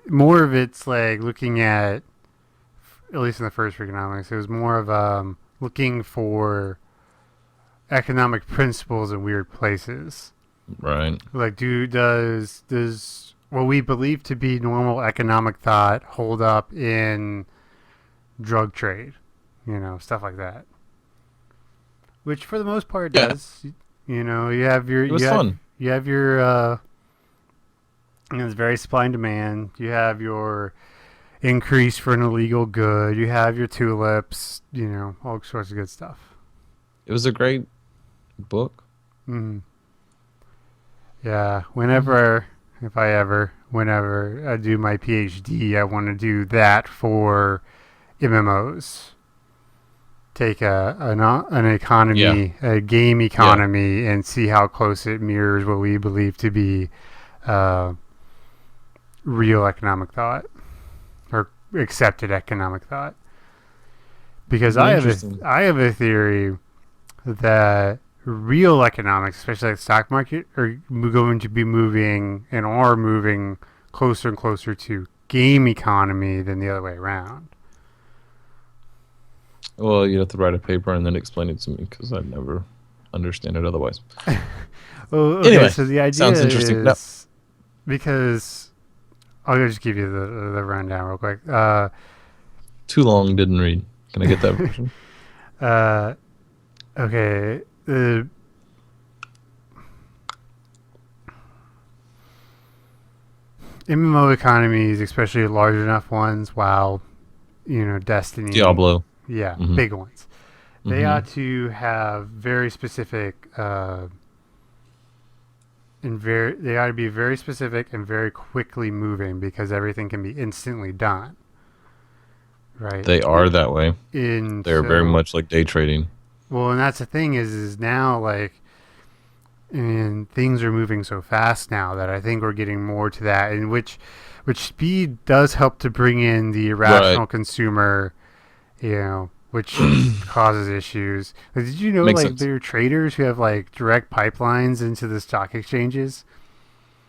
more of it's like looking at least in the first Freakonomics, it was more of looking for economic principles in weird places. Right. Like, does what we believe to be normal economic thought hold up in drug trade, stuff like that, which for the most part does. You have your it's very supply and demand. You have your increase for an illegal good. You have your tulips. All sorts of good stuff. It was a great book. Yeah. Whenever I do my PhD, I want to do that for MMOs. take an economy, a game Yeah. economy, and see how close it mirrors what we believe to be uh, real economic thought or accepted economic thought. Because It'd be interesting. I have a theory that real economics, especially like the stock market, are going to be moving and are moving closer and closer to game economy than the other way around. Well, you have to write a paper and then explain it to me because I'd never understand it otherwise. Well, okay, Anyway, so the idea sounds interesting. No, is because I'll just give you the rundown real quick. too long, didn't read. Can I get that version? Uh, okay, the MMO economies, especially large enough ones, WoW, Destiny, Diablo. yeah, Hmm. big ones. They Hmm. ought to have very specific, they ought to be very specific and very quickly moving because everything can be instantly done, right? They are that way. In They're very so much like day trading. well, and that's the thing is now like, and things are moving so fast now that I think we're getting more to that, in which speed does help to bring in the Right. irrational consumer, which causes issues. Like, did you know Makes like sense. there are traders who have like direct pipelines into the stock exchanges?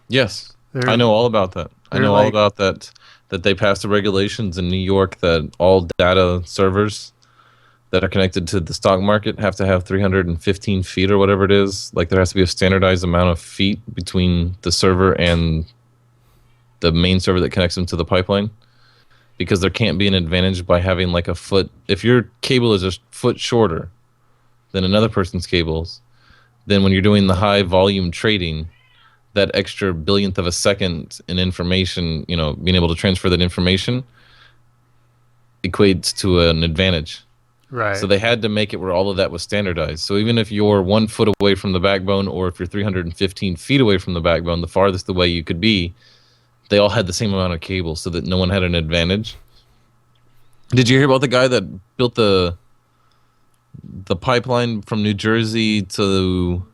Yes, I They're know all about that. I they're know all like about that. That they passed the regulations in New York that all data servers that are connected to the stock market have to have 315 feet or whatever it is. Like there has to be a standardized amount of feet between the server and the main server that connects them to the pipeline, because there can't be an advantage by having like a foot. If your cable is a foot shorter than another person's cables, then when you're doing the high volume trading, that extra billionth of a second in information, being able to transfer that information equates to an advantage. So right, they had to make it where all of that was standardized. So even if you're 1 foot away from the backbone, or if you're 315 feet away from the backbone, the farthest away you could be, they all had the same amount of cable so that no one had an advantage. Did you hear about the guy that built the pipeline from New Jersey to,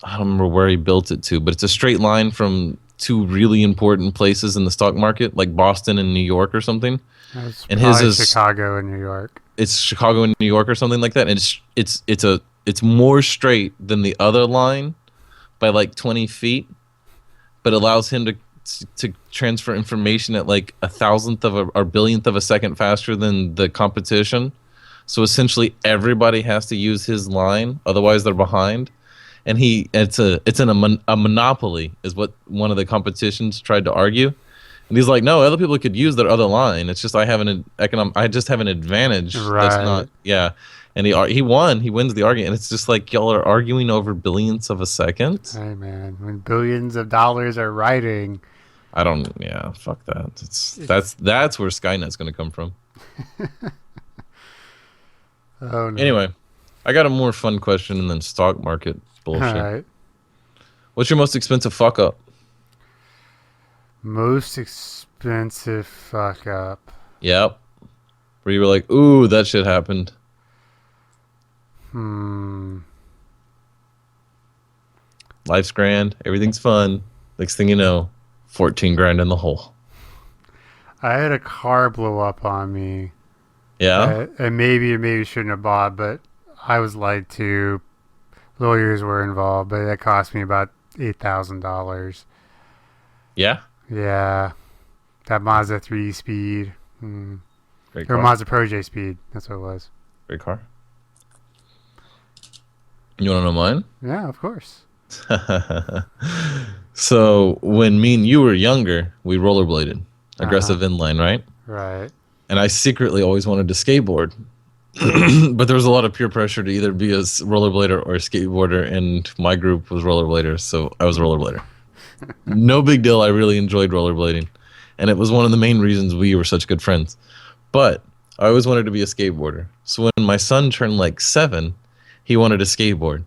I don't remember where he built it to, but it's a straight line from two really important places in the stock market, like Boston and New York or something. that's And his probably is Chicago and New York. it's Chicago and New York or something like that. And it's more straight than the other line by like 20 feet, but allows him to transfer information at like a thousandth of a or billionth of a second faster than the competition. So essentially, everybody has to use his line, otherwise they're behind. And a monopoly is what one of the competitions tried to argue. And he's like, no, other people could use their other line. It's just I just have an advantage that's Right. not, yeah. And he won. He wins the argument. And it's just like y'all are arguing over billionths of a second. Hey man, when billions of dollars are riding, I don't. Yeah, fuck that. it's That's where Skynet's going to come from. oh no. Anyway, I got a more fun question than stock market All bullshit. right. What's your most expensive fuck up? Most expensive fuck up. Yep. Where you were like, ooh, that shit happened. Hmm. Life's grand. Everything's fun. Next thing you know, 14 grand in the hole. I had a car blow up on me. Yeah? And maybe shouldn't have bought, but I was lied to. Lawyers were involved, but it cost me about $8,000. Yeah? Yeah, that Mazda 3 Speed. Hmm. Great Or car. Mazda Protege Speed. That's what it was. Great car. You want to know mine? Yeah, of course. So, when me and you were younger, we rollerbladed. Uh-huh. Aggressive inline, right? Right. And I secretly always wanted to skateboard. But there was a lot of peer pressure to either be a rollerblader or a skateboarder, and my group was rollerbladers, so I was a rollerblader. No big deal. I really enjoyed rollerblading, and it was one of the main reasons we were such good friends. But I always wanted to be a skateboarder. So when my son turned like 7, he wanted a skateboard.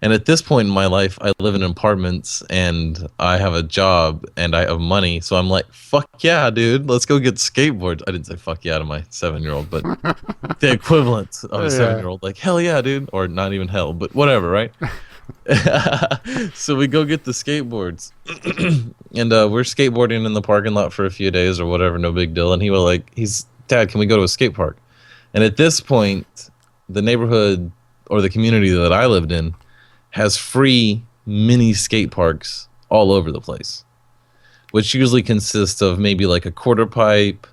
And at this point in my life, I live in apartments and I have a job and I have money. So I'm like, fuck yeah, dude, let's go get skateboards. I didn't say fuck yeah to my 7-year-old, but the equivalent of a Yeah. 7-year-old, like, hell yeah, dude. Or not even hell, but whatever, right? So we go get the skateboards. And we're skateboarding in the parking lot for a few days or whatever, no big deal. And he was like, Dad, can we go to a skate park? And at this point, the neighborhood or the community that I lived in has free mini skate parks all over the place, which usually consists of maybe like a quarter pipe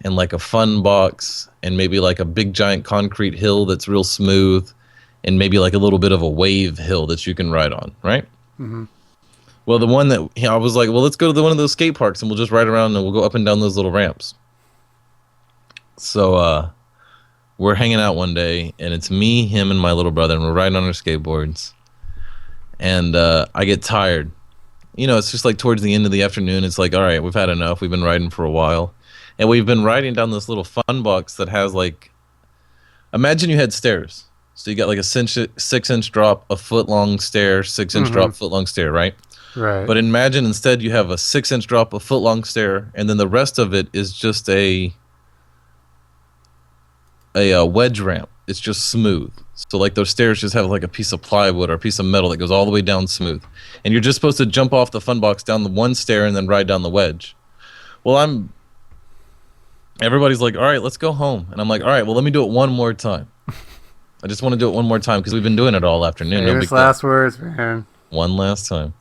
and like a fun box and maybe like a big giant concrete hill that's real smooth and maybe like a little bit of a wave hill that you can ride on, right? Mm-hmm. Well, the one that I was like, well, let's go to one of those skate parks and we'll just ride around and we'll go up and down those little ramps. So we're hanging out one day and it's me, him, and my little brother, and we're riding on our skateboards. And I get tired. You know, it's just like towards the end of the afternoon. It's like, all right, we've had enough. We've been riding for a while. And we've been riding down this little fun box that has like, imagine you had stairs. So you got like a 6-inch drop, a foot-long stair, 6-inch drop, foot-long stair, right? Right. But imagine instead you have a 6-inch drop, a foot-long stair, and then the rest of it is just a wedge ramp. It's just smooth. So like those stairs just have like a piece of plywood or a piece of metal that goes all the way down smooth. And you're just supposed to jump off the fun box down the one stair and then ride down the wedge. Well, everybody's like, all right, let's go home. And I'm like, all right, well, let me do it one more time. I just want to do it one more time because we've been doing it all afternoon. Famous last words, man. One last time.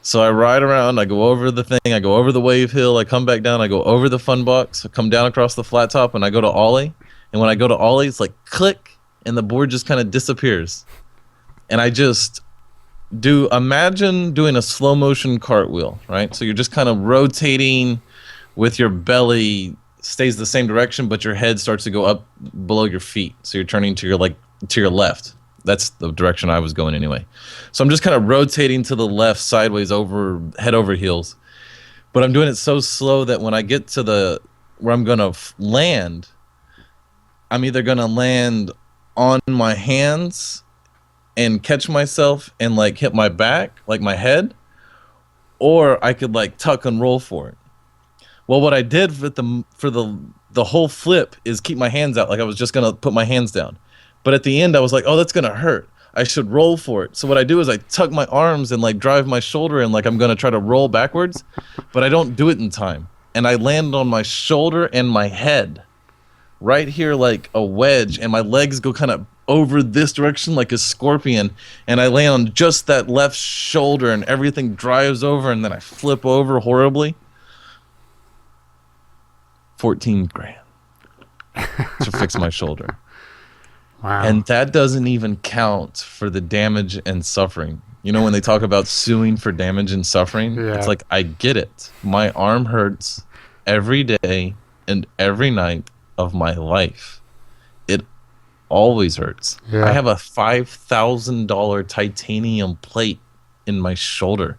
So I ride around, I go over the thing, I go over the wave hill, I come back down, I go over the fun box, I come down across the flat top, and I go to ollie. And when I go to ollie, it's like click, and the board just kind of disappears. And I just imagine doing a slow motion cartwheel, right? So you're just kind of rotating with your belly stays the same direction, but your head starts to go up below your feet. So you're turning to your left. That's the direction I was going anyway. So I'm just kind of rotating to the left, sideways, head over heels. But I'm doing it so slow that when I get to where I'm going to land, I'm either going to land on my hands and catch myself and like hit my back, like my head, or I could like tuck and roll for it. Well, what I did for the whole flip is keep my hands out, like I was just going to put my hands down. But at the end, I was like, oh, that's going to hurt. I should roll for it. So what I do is I tuck my arms and like drive my shoulder and like I'm going to try to roll backwards, but I don't do it in time. And I land on my shoulder and my head right here like a wedge, and my legs go kind of over this direction like a scorpion, and I land on just that left shoulder and everything drives over, and then I flip over horribly. 14 grand to fix my shoulder. Wow. And that doesn't even count for the damage and suffering. You know, when they talk about suing for damage and suffering, It's like, I get it. My arm hurts every day and every night of my life. It always hurts. Yeah. I have a $5,000 titanium plate in my shoulder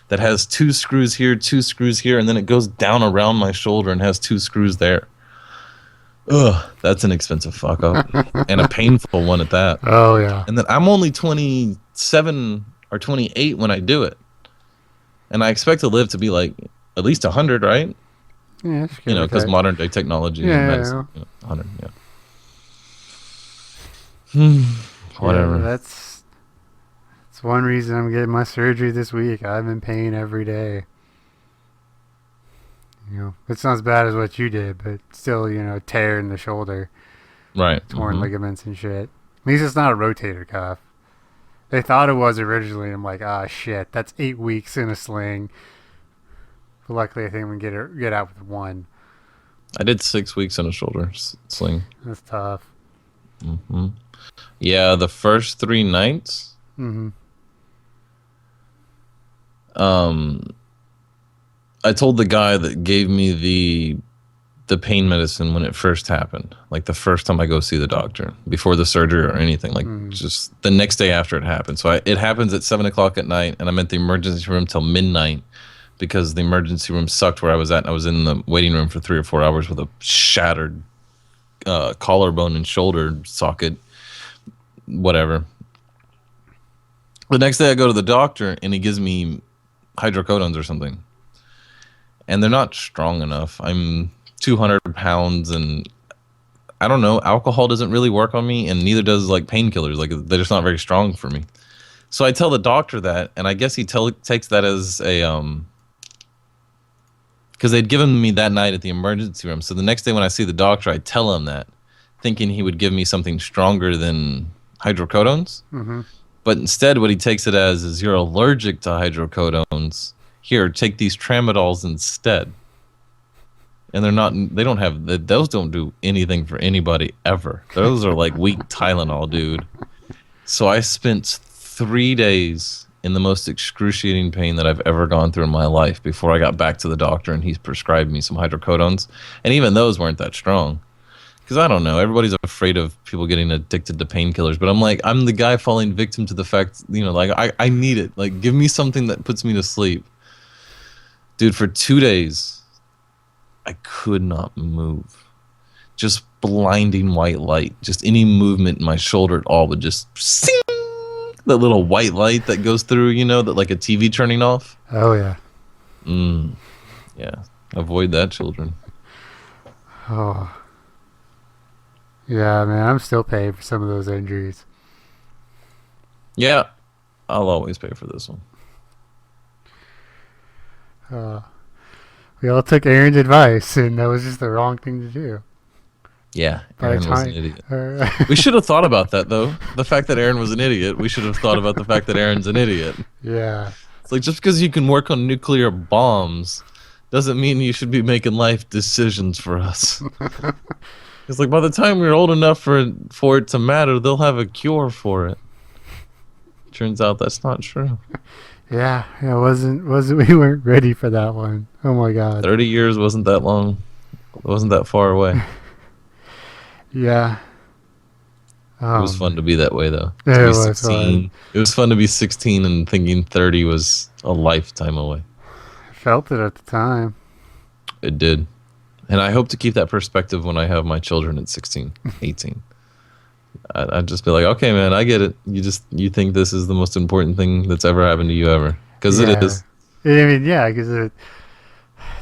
that has 2 screws here, 2 screws here, and then it goes down around my shoulder and has 2 screws there. Ugh, that's an expensive fuck up and a painful one at that. Oh yeah. And then I'm only 27 or 28 when I do it, and I expect to live to be like at least 100, right? Yeah, You know, because modern day technology and medicine. You know, 100, yeah. Whatever. Yeah, that's one reason I'm getting my surgery this week. I'm in pain every day. You know, it's not as bad as what you did, but still, you know, tear in the shoulder, Right. torn ligaments and shit. At least it's not a rotator cuff. They thought it was originally. I'm like, ah, shit, that's 8 weeks in a sling. But luckily, I think we can get out with one. I did 6 weeks in a shoulder sling. That's tough. Yeah, the first 3 nights. I told the guy that gave me the pain medicine when it first happened, like the first time I go see the doctor, before the surgery or anything, like just the next day after it happened. So it happens at 7:00 at night, and I'm at the emergency room till midnight because the emergency room sucked where I was at. And I was in the waiting room for 3 or 4 hours with a shattered collarbone and shoulder socket, whatever. The next day I go to the doctor and he gives me hydrocodones or something. And they're not strong enough. I'm 200 pounds and I don't know. Alcohol doesn't really work on me and neither does like painkillers. Like they're just not very strong for me. So I tell the doctor that, and I guess he takes that as a because they'd given me that night at the emergency room. So the next day when I see the doctor, I tell him that, thinking he would give me something stronger than hydrocodones. Mm-hmm. But instead, what he takes it as is you're allergic to hydrocodones. Here, take these tramadols instead. And they don't have, those don't do anything for anybody ever. Those are like weak Tylenol, dude. So I spent 3 days in the most excruciating pain that I've ever gone through in my life before I got back to the doctor and he prescribed me some hydrocodones. And even those weren't that strong. Because I don't know, everybody's afraid of people getting addicted to painkillers. But I'm like, I'm the guy falling victim to the fact, like, I need it. Like, give me something that puts me to sleep. Dude, for 2 days, I could not move. Just blinding white light. Just any movement in my shoulder at all would just sing. That little white light that goes through, that like a TV turning off. Oh, yeah. Yeah. Avoid that, children. Oh. Yeah, man, I'm still paying for some of those injuries. Yeah. I'll always pay for this one. We all took Aaron's advice, and that was just the wrong thing to do. Yeah, Aaron was an idiot. Uh, We should have thought about that, though. The fact that Aaron was an idiot, we should have thought about the fact that Aaron's an idiot. Yeah. It's like, just because you can work on nuclear bombs doesn't mean you should be making life decisions for us. It's like, by the time we're old enough for it to matter, they'll have a cure for it. Turns out that's not true. Yeah, it wasn't we weren't ready for that one. Oh my god. 30 years wasn't that long. It wasn't that far away. Yeah. It was fun to be that way, though. Yeah, To it be was 16. fun. It was fun to be 16 and thinking 30 was a lifetime away. I felt it at the time. It did. And I hope to keep that perspective when I have my children at 16, 18. I'd just be like, okay, man, I get it. You think this is the most important thing that's ever happened to you ever. Because it is. I mean, yeah, because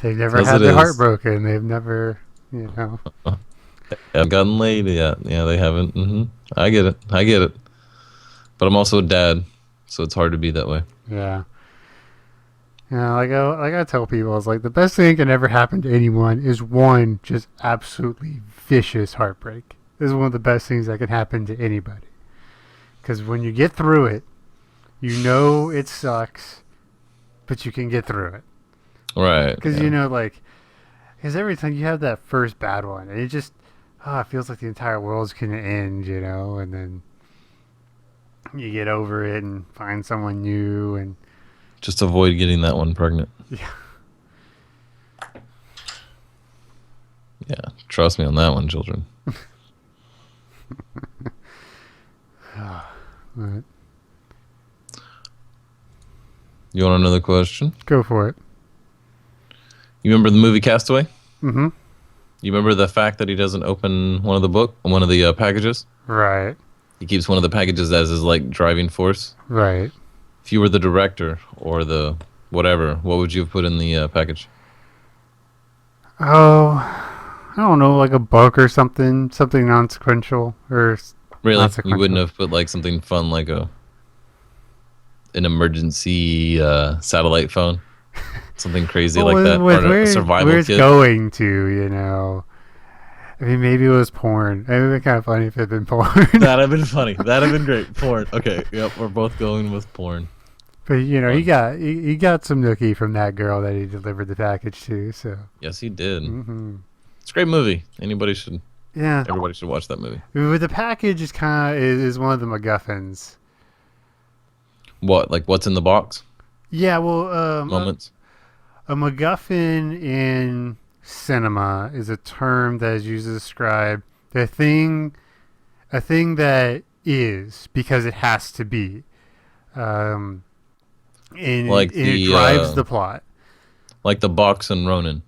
they've never had their heart broken. They've never, They haven't gotten laid yet. Yeah, they haven't. I get it. But I'm also a dad, so it's hard to be that way. Yeah. Yeah, like I tell people, it's like the best thing that can ever happen to anyone is one just absolutely vicious heartbreak. This is one of the best things that can happen to anybody. Because when you get through it, you know it sucks, but you can get through it. Right. Because, because every time you have that first bad one, and it just, it feels like the entire world's going to end, and then you get over it and find someone new and... Just avoid getting that one pregnant. Yeah. Yeah, trust me on that one, children. Right. You want another question? Go for it. You remember the movie Castaway? Mm-hmm. You remember the fact that he doesn't open one of the packages? Right. He keeps one of the packages as his driving force. Right. If you were the director or the whatever, what would you have put in the package? Oh, I don't know, like a book or something non-sequential or Really? non-sequential. You wouldn't have put something fun like an emergency satellite phone? Something crazy like that? Or a survival where it's kit? going to, I mean, maybe it was porn. It would have been kind of funny if it had been porn. That'd have been funny. That'd have been great. Porn. Okay, yep, we're both going with porn. But, he got some nookie from that girl that he delivered the package to, so. Yes, he did. Mm-hmm. It's a great movie. Everybody should watch that movie. With the package is one of the MacGuffins. What? Like what's in the box? Yeah, well, Moments. a MacGuffin in cinema is a term that is used to describe a thing that is because it has to be, and it drives the plot. Like the box and Ronin.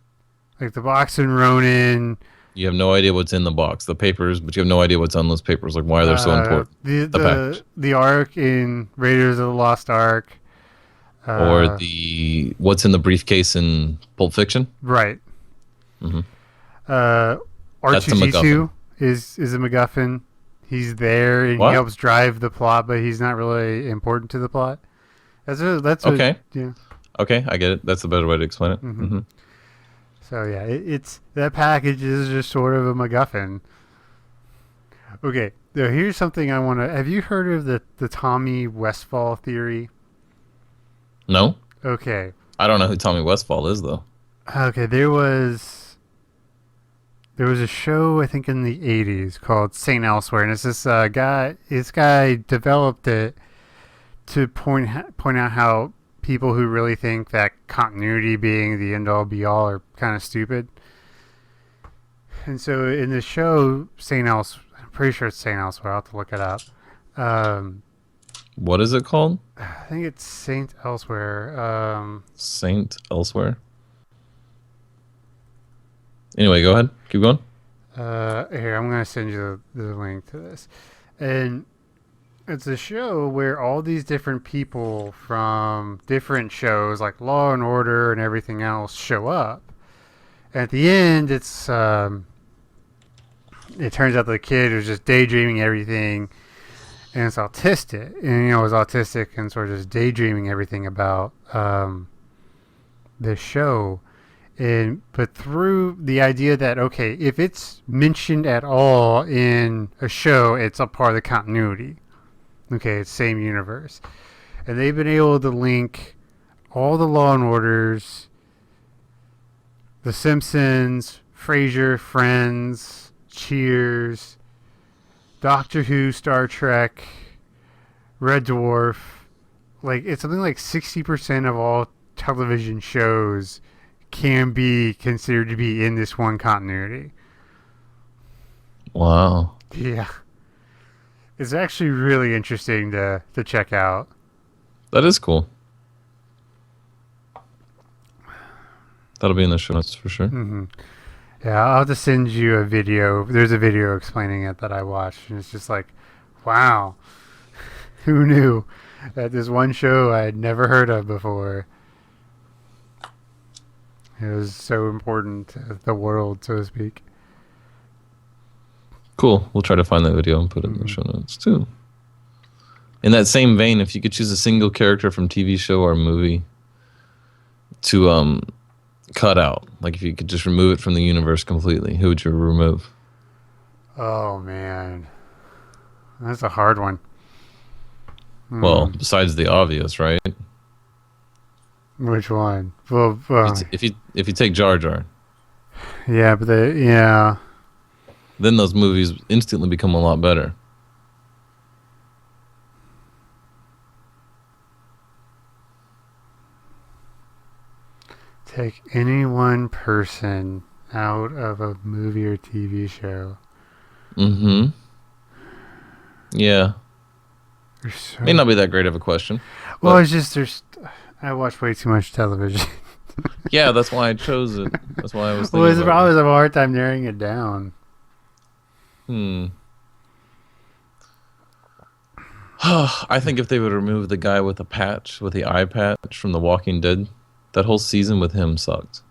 Like the box and Ronin, You have no idea what's in the box, the papers, but you have no idea what's on those papers. Like why they're so important. The The the package. the Ark in Raiders of the Lost Ark. Or Uh, the what's in the briefcase in Pulp Fiction. right. Hmm. Uh, That's a MacGuffin. R2D2 is a MacGuffin. He's there and he What? helps drive the plot, but he's not really important to the plot. That's a Okay. yeah. Okay, I get it. That's a better way to explain it. Hmm. Hmm. So yeah, it's that package is just sort of a MacGuffin. Okay, now here's something I want to. Have you heard of the Tommy Westfall theory? No, Okay, I don't know who Tommy Westfall is though. okay. There was a show I think in the '80s called Saint Elsewhere, and it's this guy. This guy developed it to point out how people who really think that continuity being the end all be all are kind of stupid. And so in the show Saint Else, I'm pretty sure it's Saint Elsewhere. I'll have to look it up. Um, What is it called? I think it's Saint Elsewhere. Saint Elsewhere. Anyway, go ahead. Keep going. Here, I'm gonna send you the link to this, and it's a show where all these different people from different shows like Law and Order and everything else show up. At the end, it turns out the kid was just daydreaming everything, and it's autistic, and is autistic and sort of just daydreaming everything about this show. But through the idea that okay, if it's mentioned at all in a show, it's a part of the continuity. Okay, it's same universe, and they've been able to link all the Law and Orders, The Simpsons, Frasier, Friends, Cheers, Doctor Who, Star Trek, Red Dwarf. Like it's something like 60% of all television shows can be considered to be in this one continuity. Wow. Yeah. It's actually really interesting to check out. That is cool. That'll be in the show notes for sure. Hmm. Yeah, I'll have to send you a video. There's a video explaining it that I watched, and it's just like, wow, who knew that this one show I had never heard of before. It was so important to the world, so to speak. Cool. We'll try to find that video and put it in the show notes too. In that same vein, if you could choose a single character from TV show or movie to cut out, like if you could just remove it from the universe completely, who would you remove? Oh man, that's a hard one. Well, besides the obvious, right? Which one? Well, If you take Jar Jar, yeah, but yeah. then those movies instantly become a lot better. Take any one person out of a movie or TV show. Mm-hmm. Yeah. So, May not be that great of a question. well, it's just I watch way too much television. Yeah, that's why I chose it. That's why I was thinking Well, it's about always have a hard time narrowing it down. I think if they would remove the guy with the eye patch from The Walking Dead, that whole season with him sucked.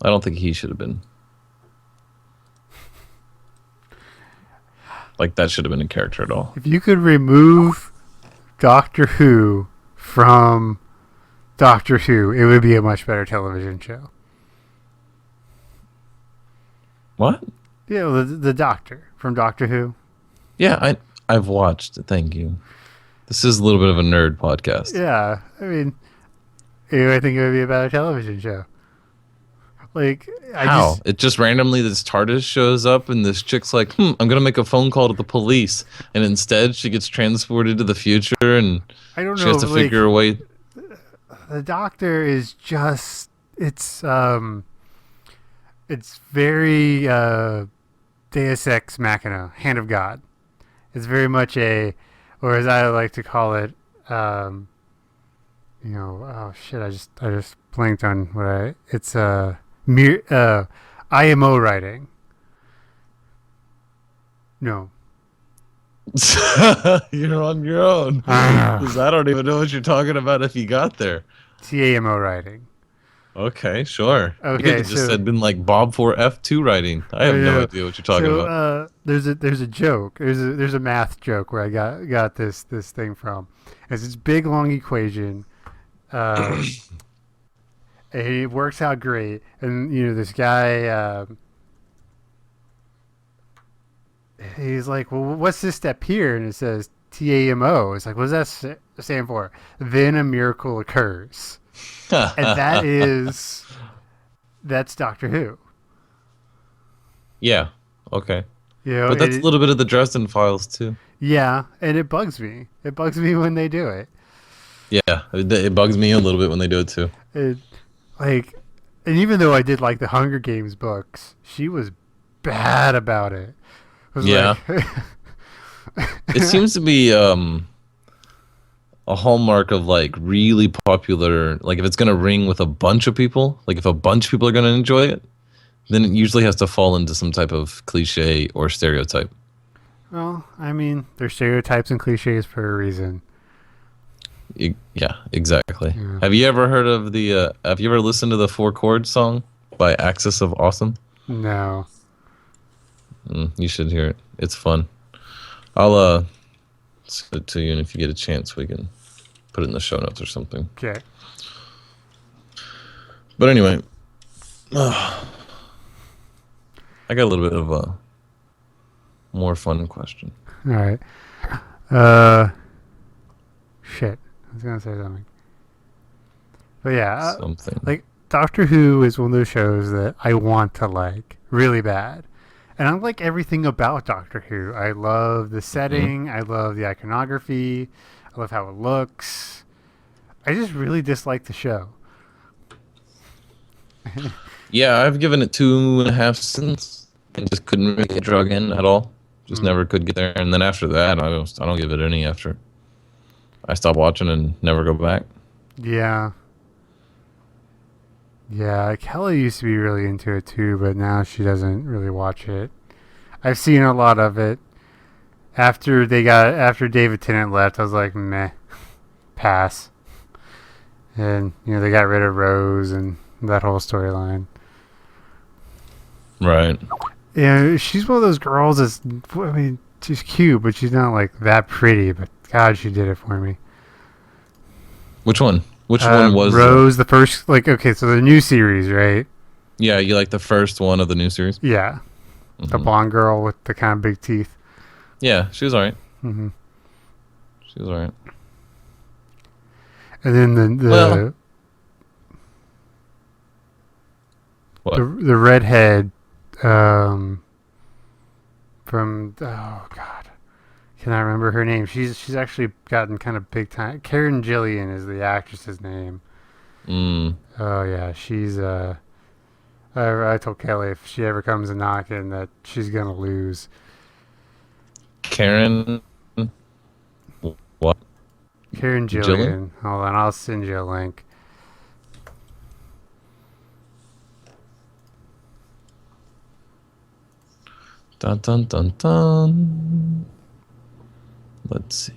I don't think he should have been. Like, that should have been a character at all. If you could remove Doctor Who from Doctor Who, it would be a much better television show. What? Yeah, well, the Doctor from Doctor Who. Yeah, I've watched it. Thank you. This is a little bit of a nerd podcast. Yeah, I mean, I think it would be a better television show. Like, How? It just randomly, this TARDIS shows up and this chick's like, I'm going to make a phone call to the police. And instead she gets transported to the future and I don't know. she has to figure a way. The Doctor is just, it's very Deus Ex Machina, Hand of God. It's very much or as I like to call it, oh shit, I just blanked on it's IMO writing. No. You're on your own. Ah. 'Cause I don't even know what you're talking about if you got there. TAMO writing. Okay, sure. You could Okay, have just so said been like Bob 4F2 writing. I have no idea what you're talking so about. there's a joke. There's a math joke where I got this thing from. It's this big long equation. Um, and it works out great. And this guy. He's like, well, what's this step here? And it says TAMO. It's like, what does that stand for? Then a miracle occurs, and that's Doctor Who. Yeah. Okay. You know, But that's a little bit of the Dresden Files too. yeah, and it bugs me. It bugs me when they do it. Yeah, it bugs me a little bit when they do it too. It like, and even though I did like the Hunger Games books, she was bad about it. Yeah. Like, It seems to be a hallmark of like really popular, like if it's going to ring with a bunch of people, like if a bunch of people are going to enjoy it, then it usually has to fall into some type of cliche or stereotype. well, I mean, they're stereotypes and cliches for a reason. Yeah, exactly. Yeah. Have you ever heard of have you ever listened to the Four Chords song by Axis of Awesome? No. You should hear it. It's fun. I'll send it to you, and if you get a chance, we can put it in the show notes or something. Okay. But anyway, I got a little bit of a more fun question. All right. Shit. I was gonna say something. But yeah, Something. like Doctor Who is one of those shows that I want to like really bad. And I like everything about Doctor Who. I love the setting. I love the iconography. I love how it looks. I just really dislike the show. Yeah, I've given it 2.5 cents and just couldn't really get drug in at all. Just never could get there. And then after that, I don't give it any after. I stop watching and never go back. Yeah. Yeah, Kelly used to be really into it too, but now she doesn't really watch it. I've seen a lot of it. After David Tennant left, I was like, meh, pass. And they got rid of Rose and that whole storyline. Right. Yeah, she's one of those girls that's, I mean, she's cute, but she's not like that pretty. But God, she did it for me. Which one? Which one was Rose? The first, okay, so the new series, right? Yeah, you like the first one of the new series? Yeah, the blonde girl with the kind of big teeth. Yeah, she was alright. Mm-hmm. She was alright. And then the What? the redhead from oh God, can I remember her name? She's actually gotten kind of big time. Karen Gillian is the actress's name. Oh yeah, she's I told Kelly if she ever comes a knocking that she's gonna lose. Karen. What? Karen Gillian. Hold on, I'll send you a link. Dun dun dun dun. Let's see.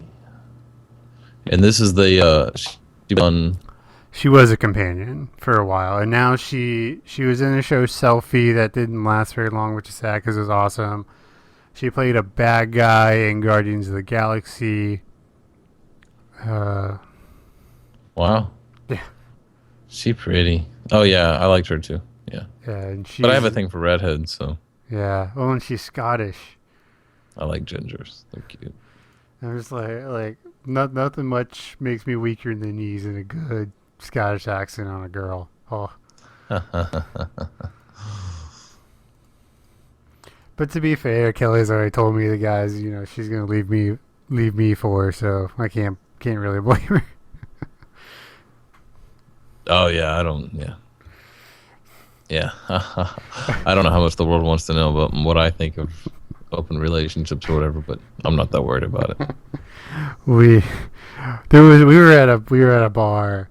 And this is the she done. She was a companion for a while, and now she was in a show Selfie that didn't last very long, which is sad because it was awesome. She played a bad guy in Guardians of the Galaxy. Wow. Yeah. She pretty. Oh yeah, I liked her too. Yeah. Yeah, and But I have a thing for redheads, so yeah. Oh, and she's Scottish. I like gingers. They're cute. I'm just nothing much makes me weaker in the knees than a good Scottish accent on a girl. Oh. But to be fair, Kelly's already told me the guys, she's gonna leave me for her, so I can't really blame her. Oh yeah, I don't. Yeah. Yeah. I don't know how much the world wants to know about what I think of open relationships or whatever, but I'm not that worried about it. We were at a bar,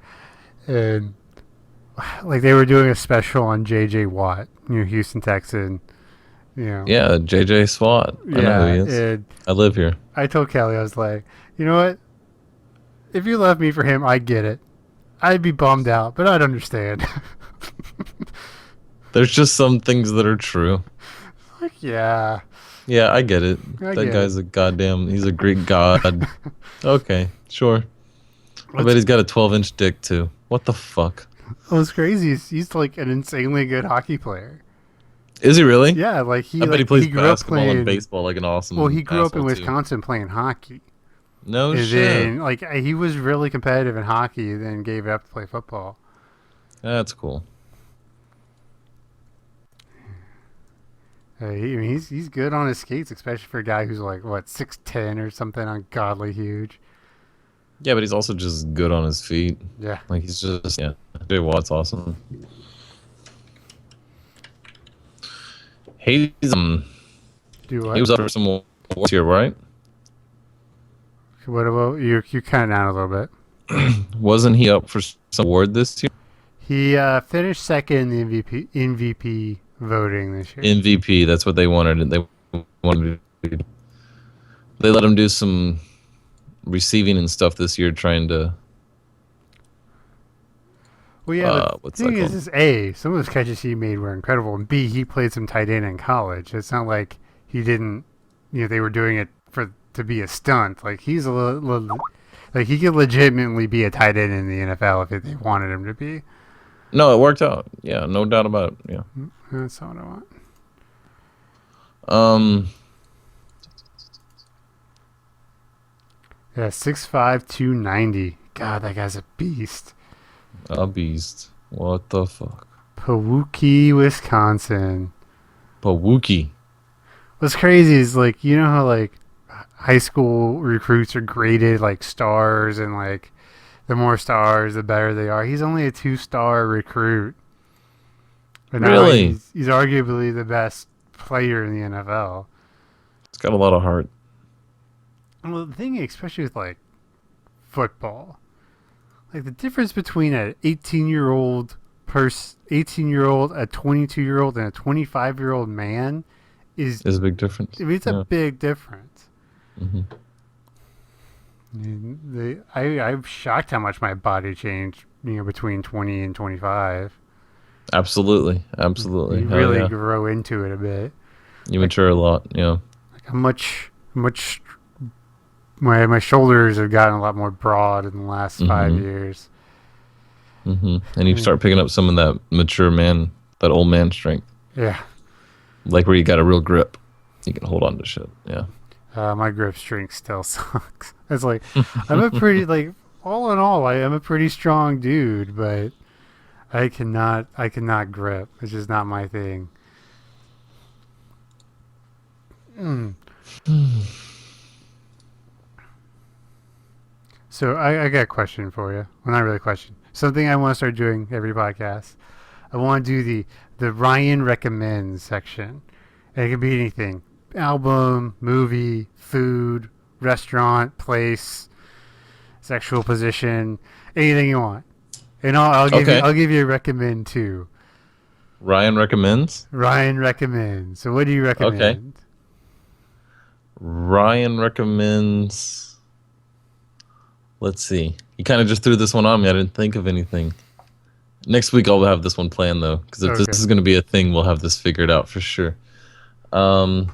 and like they were doing a special on J.J. Watt, Houston Texan. You know, Yeah, JJ SWAT. I know who yeah. he is. I live here. I told Kelly, I was like, you know what? If you left me for him, I get it. I'd be bummed out, but I'd understand. There's just some things that are true. Like, yeah, Yeah, I get it. I That get guy's a goddamn. He's a Greek god. Okay, sure. I bet he's got a 12-inch dick too. What the fuck? What's crazy is he's like an insanely good hockey player. Is he really? Yeah, like I bet he plays grew up basketball playing, and baseball like an awesome. well, he grew up in asshole, too. Wisconsin playing hockey. No And shit. then, like, he was really competitive in hockey, then gave it up to play football. That's cool. He's good on his skates, especially for a guy who's like, what, 6'10" or something ungodly huge. Yeah, but he's also just good on his feet. Yeah. Like he's just Jay Watt's awesome. He's Do what? he was up for some awards here, right? What about you? You cut down a little bit. Wasn't he up for some award this year? He finished second in the MVP voting this year. MVP. That's what they wanted. They wanted. They let him do some receiving and stuff this year, trying to. Well, yeah. What's The thing that is, A, some of those catches he made were incredible, and B, he played some tight end in college. It's not like he didn't. They were doing it to be a stunt. Like he's a little like he could legitimately be a tight end in the NFL if they wanted him to be. No, it worked out. Yeah, no doubt about it. Yeah. That's not what I want. Yeah, 6'5", 290. God, that guy's a beast. A beast. What the fuck? Pewaukee, Wisconsin. Pewaukee. What's crazy is like how like high school recruits are graded like stars, and like the more stars the better they are. He's only a 2-star recruit. But now Really? he's arguably the best player in the NFL. It's got a lot of heart. Well, the thing, especially with like football, like the difference between an 18-year-old person, 18-year-old, a 22-year-old, and a 25-year-old man is There's a big difference. I mean, it's a big difference. Mm-hmm. I'm shocked how much my body changed, between 20 and 25. Absolutely. Absolutely. You Hell really yeah. grow into it a bit. You mature a lot. Yeah. Like how much my shoulders have gotten a lot more broad in the last 5 years. Mm-hmm. And you start picking up some of that mature man, that old man strength. Yeah. Like where you got a real grip. You can hold on to shit. Yeah. My grip strength still sucks. It's like I'm a pretty all in all, I am a pretty strong dude, but I cannot grip. It's just not my thing. So I got a question for you. Well, not really a question. Something I want to start doing every podcast. I want to do the Ryan recommends section. And it can be anything: album, movie, food, restaurant, place, sexual position, anything you want. And I'll give you a recommend too. Ryan recommends? Ryan recommends. So what do you recommend? Okay. Ryan recommends. Let's see. You kind of just threw this one on me. I didn't think of anything. Next week I'll have this one planned though, because if this is going to be a thing, we'll have this figured out for sure. You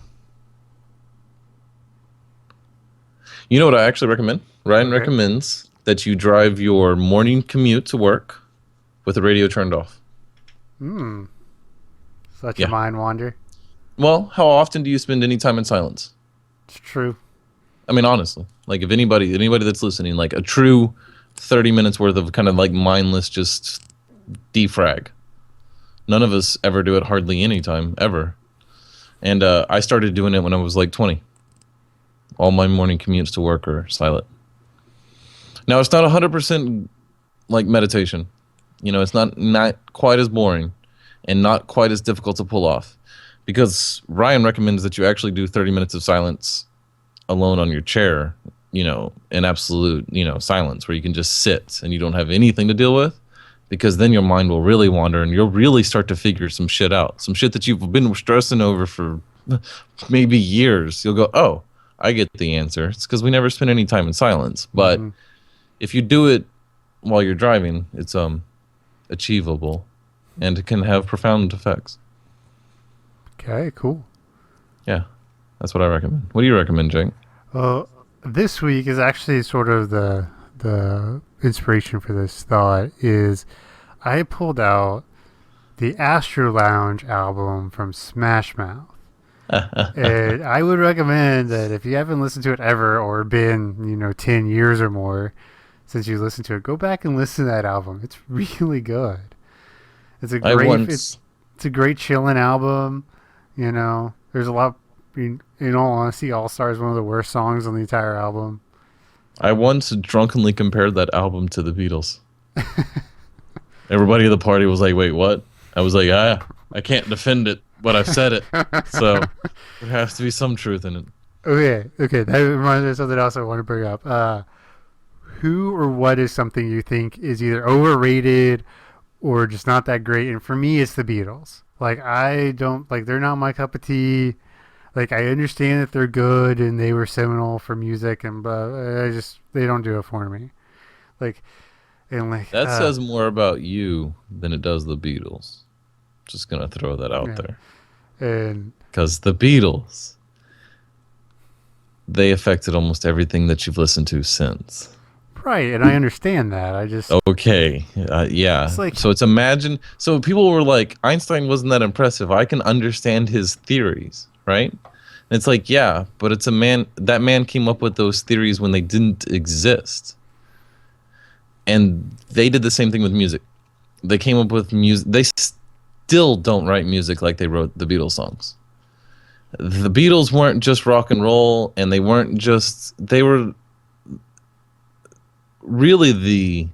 know what I actually recommend? Ryan recommends that you drive your morning commute to work with the radio turned off. So let your mind wander. Well, how often do you spend any time in silence? It's true. I mean, honestly, like if anybody that's listening, like a true 30 minutes worth of kind of like mindless just defrag. None of us ever do it hardly any time, ever. And I started doing it when I was like 20. All my morning commutes to work are silent. Now, it's not 100% like meditation. It's not quite as boring and not quite as difficult to pull off. Because Ryan recommends that you actually do 30 minutes of silence alone on your chair, in absolute, silence, where you can just sit and you don't have anything to deal with. because then your mind will really wander and you'll really start to figure some shit out. Some shit that you've been stressing over for maybe years. You'll go, oh, I get the answer. It's because we never spend any time in silence. But if you do it while you're driving, it's achievable and it can have profound effects. Okay, cool. Yeah, that's what I recommend. What do you recommend, Jake? Well, this week is actually sort of the inspiration for this thought is I pulled out the Astro Lounge album from Smash Mouth. And I would recommend that if you haven't listened to it ever or been, 10 years or more since you listened to it, go back and listen to that album. It's really good. It's a great it's a great chilling album. There's a lot. In all honesty, All Star is one of the worst songs on the entire album. I once drunkenly compared that album to the Beatles. Everybody at the party was like, wait, what? I was like, I can't defend it, but I've said it. So there has to be some truth in it. Okay. That reminds me of something else I want to bring up. Who or what is something you think is either overrated or just not that great? And for me, it's the Beatles. They're not my cup of tea. Like, I understand that they're good and they were seminal for music, but they don't do it for me. That says more about you than it does the Beatles. Just gonna throw that out there. And because the Beatles, they affected almost everything that you've listened to since. Right, and I understand that. I just okay, yeah. So people were like, Einstein wasn't that impressive. I can understand his theories, right? And it's like, yeah, but it's a man. That man came up with those theories when they didn't exist, and they did the same thing with music. They came up with music. They still don't write music like they wrote the Beatles songs. The Beatles weren't just rock and roll, and they weren't just. They were really the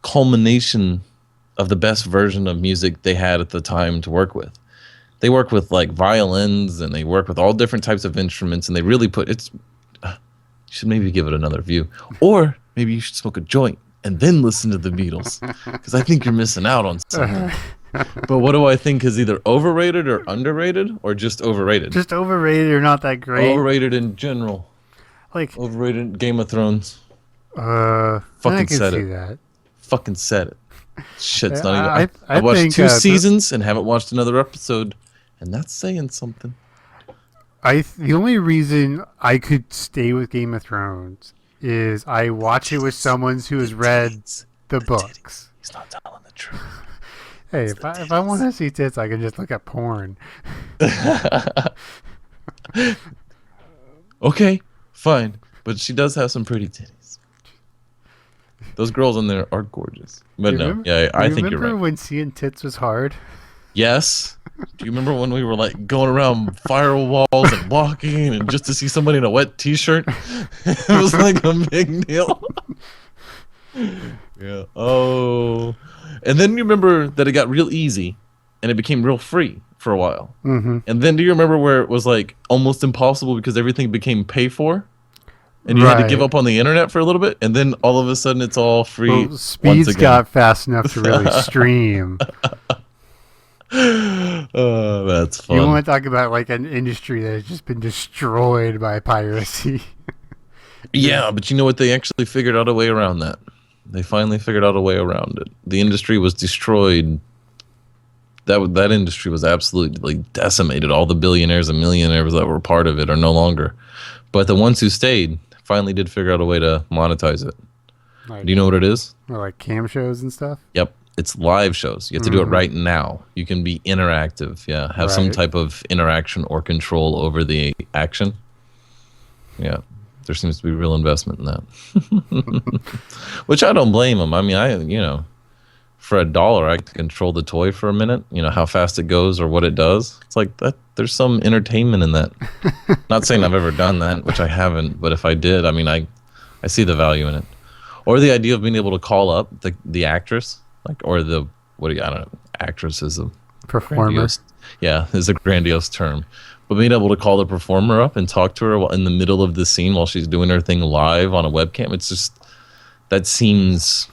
culmination of the best version of music they had at the time to work with. They work with like violins and they work with all different types of instruments, and they really you should maybe give it another view, or maybe you should smoke a joint and then listen to the Beatles, because I think you're missing out on something. But what do I think is either overrated or underrated, or just overrated? Just overrated or not that great. Overrated in general. Like overrated Game of Thrones. Fucking said it. Fucking said it. Shit's not even. I watched think, 2 seasons and haven't watched another episode, and that's saying something. The only reason I could stay with Game of Thrones is I watch it with someone who has read the books. He's not telling the truth. Hey, if I want to see tits, I can just look at porn. Okay, fine, but she does have some pretty titties. Those girls in there are gorgeous. But I think you're right. Remember when seeing tits was hard? Yes. Do you remember when we were like going around firewalls and walking and just to see somebody in a wet t-shirt? It was like a big deal. Yeah. Oh. And then you remember that it got real easy and it became real free for a while. Mm-hmm. And then do you remember where it was like almost impossible because everything became pay for? And you had to give up on the internet for a little bit, and then all of a sudden it's all free. Well, speeds got fast enough to really stream. Oh, that's fun. You want to talk about like an industry that has just been destroyed by piracy? Yeah, but you know what? They actually figured out a way around that. They finally figured out a way around it. The industry was destroyed. That industry was absolutely decimated. All the billionaires and millionaires that were part of it are no longer. But the ones who stayed finally did figure out a way to monetize it. Do you know what it is? Like cam shows and stuff? Yep. It's live shows. You have to do it right now. You can be interactive. Yeah. Have some type of interaction or control over the action. Yeah. There seems to be real investment in that. Which I don't blame them. I mean, for $1, I can control the toy for a minute. You know, how fast it goes or what it does. It's like that. There's some entertainment in that. Not saying I've ever done that, which I haven't. But if I did, I mean, I see the value in it. Or the idea of being able to call up the actress, I don't know. Actress is a performer. Is a grandiose term. But being able to call the performer up and talk to her in the middle of the scene while she's doing her thing live on a webcam, it's just, that seems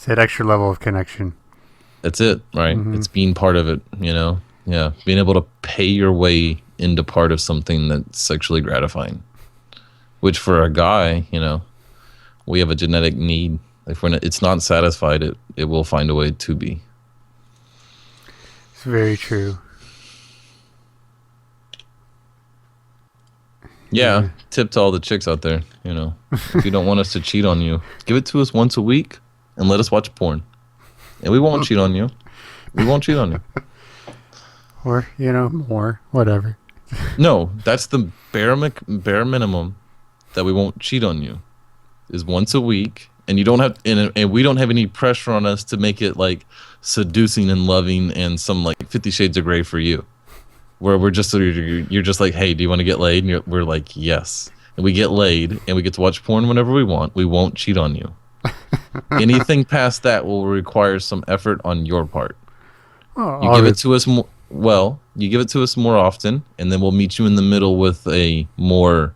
It's that extra level of connection. That's it, right? Mm-hmm. It's being part of it, you know? Yeah. Being able to pay your way into part of something that's sexually gratifying. Which for a guy, you know, we have a genetic need. If it's not satisfied, it will find a way to be. It's very true. Yeah. Tip to all the chicks out there, you know. If you don't want us to cheat on you, give it to us once a week and let us watch porn. And we won't cheat on you. We won't cheat on you. Or, more. Whatever. No, that's the bare minimum that we won't cheat on you. Is once a week, and you don't have, and we don't have any pressure on us to make it like seducing and loving and some like 50 Shades of Grey for you. Where we're just you're just like, hey, do you want to get laid? And we're like, yes. And we get laid, and we get to watch porn whenever we want. We won't cheat on you. Anything past that will require some effort on your part. You give it to us you give it to us more often, and then we'll meet you in the middle with a more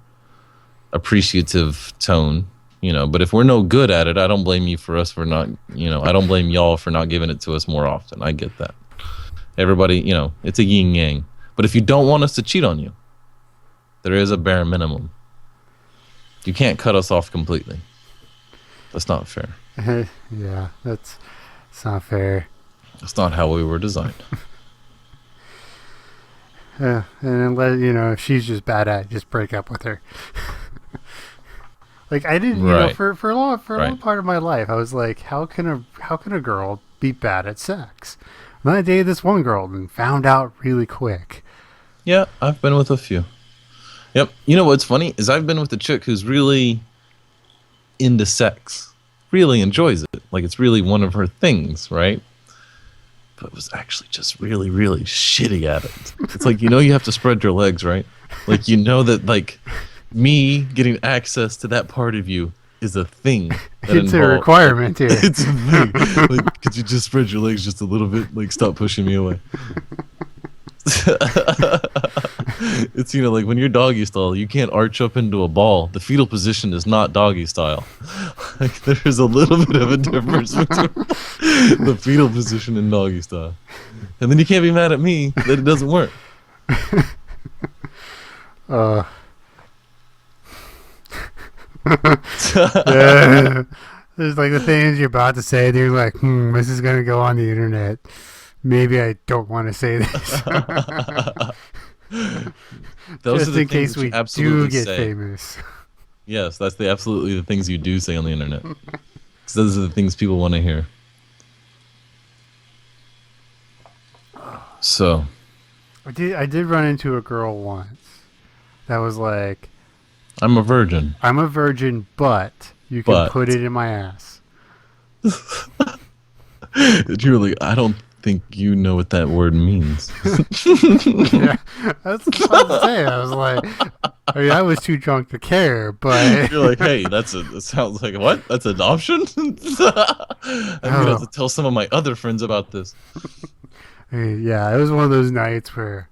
appreciative tone, you know. But if we're no good at it, I don't blame you for us for not, I don't blame y'all for not giving it to us more often. I get that. Everybody, it's a yin yang. But if you don't want us to cheat on you, there is a bare minimum. You can't cut us off completely. That's not fair. Yeah, it's not fair. That's not how we were designed. And then if she's just bad at it, just break up with her. Like I didn't, for a long part of my life, I was like, how can a girl be bad at sex? And then I dated this one girl and found out really quick. Yeah, I've been with a few. Yep. You know what's funny is I've been with a chick who's really into sex, really enjoys it. Like it's really one of her things, right? But was actually just really, really shitty at it. It's like, you have to spread your legs, right? Like, that like me getting access to that part of you is a thing. It's a requirement here. It's a thing. Like, could you just spread your legs just a little bit? Like, stop pushing me away. It's like when you're doggy style, you can't arch up into a ball. The fetal position is not doggy style. Like there's a little bit of a difference between the fetal position and doggy style. And then you can't be mad at me that it doesn't work. Yeah. There's like the things you're about to say, and you're like, this is gonna go on the internet. Maybe I don't want to say this. Those just are the in things case we absolutely do get say. famous. Yes, that's absolutely the things you do say on the internet. Because those are the things people want to hear. So, I did run into a girl once that was like, I'm a virgin. I'm a virgin, but you can put it in my ass. You're like, I don't think you know what that word means. Yeah, that's what I was saying. I was like, I was too drunk to care, but you're like, hey, that sounds like what? That's adoption? I'm gonna have to tell some of my other friends about this. Yeah, it was one of those nights where,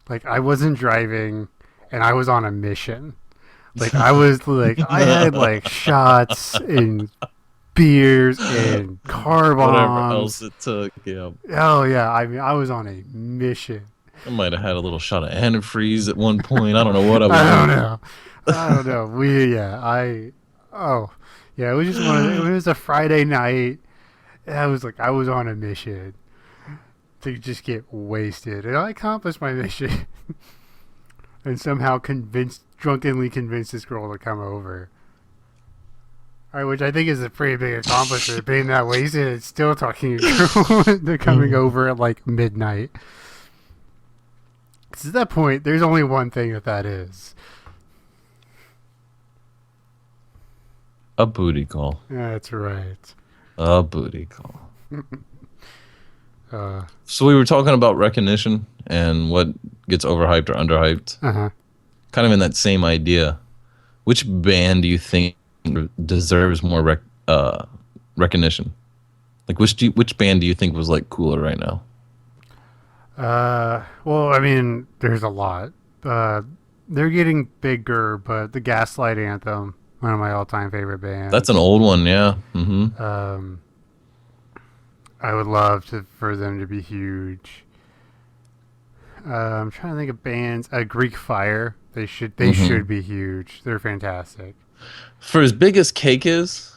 like, I wasn't driving and I was on a mission. Like, I had like shots and beers and car bombs. Whatever else it took, yeah. Oh yeah, I mean, I was on a mission. I might have had a little shot of antifreeze at one point. I don't know what I was. I don't know. It was just it was a Friday night. And I was on a mission to just get wasted, and I accomplished my mission. And somehow drunkenly convinced this girl to come over. All right, which I think is a pretty big accomplishment, being that wasted and still talking to a girl. They're coming over at like midnight. Because at that point, there's only one thing that is. A booty call. That's right. A booty call. So we were talking about recognition and what gets overhyped or underhyped. Uh-huh. Kind of in that same idea. Which band do you think deserves more recognition? Like which band do you think was like cooler right now? Well, I mean, there's a lot. They're getting bigger, but the Gaslight Anthem, one of my all-time favorite bands. That's an old one, yeah. Mm-hmm. I would love for them to be huge. I'm trying to think of bands. Greek Fire. They should be huge. They're fantastic. For as big as Cake is,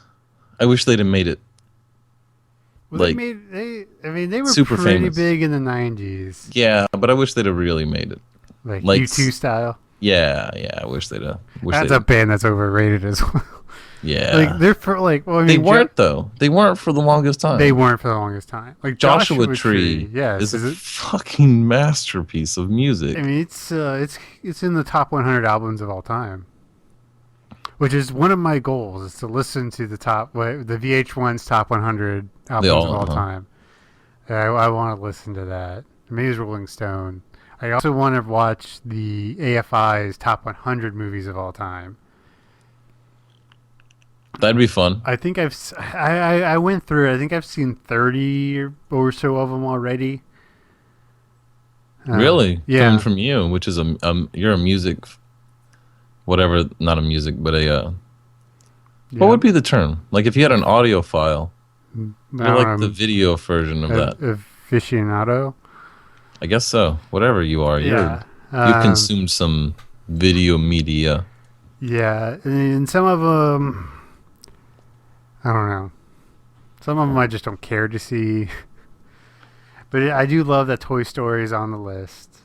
I wish they'd have made it Well, like they were super pretty famous. big in the '90s, Yeah, but I wish they'd have really made it. like Like, U2 style. yeah, I wish they'd have. That's a band that's overrated as well. Yeah. Like they're for like. Well, I mean, They weren't though. They weren't for the longest time. They weren't for the longest time. Like Joshua Tree yes, is a fucking masterpiece of music. I mean, it's in the top 100 albums of all time, which is one of my goals is to listen to the VH1's top 100 albums of all time. I want to listen to that. Maybe it's Rolling Stone. I also want to watch the AFI's top 100 movies of all time. That'd be fun. I think I went through. I think I've seen 30 or so of them already. Really? Yeah. Coming from you, which is you're a music, whatever, not a music, but what would be the term? Like if you had an audio file, you're like the video version of that. Aficionado. I guess so. Whatever you are, Yeah. you've consumed some video media. Yeah, and some of them, I don't know. Some of them I just don't care to see. But I do love that Toy Story is on the list.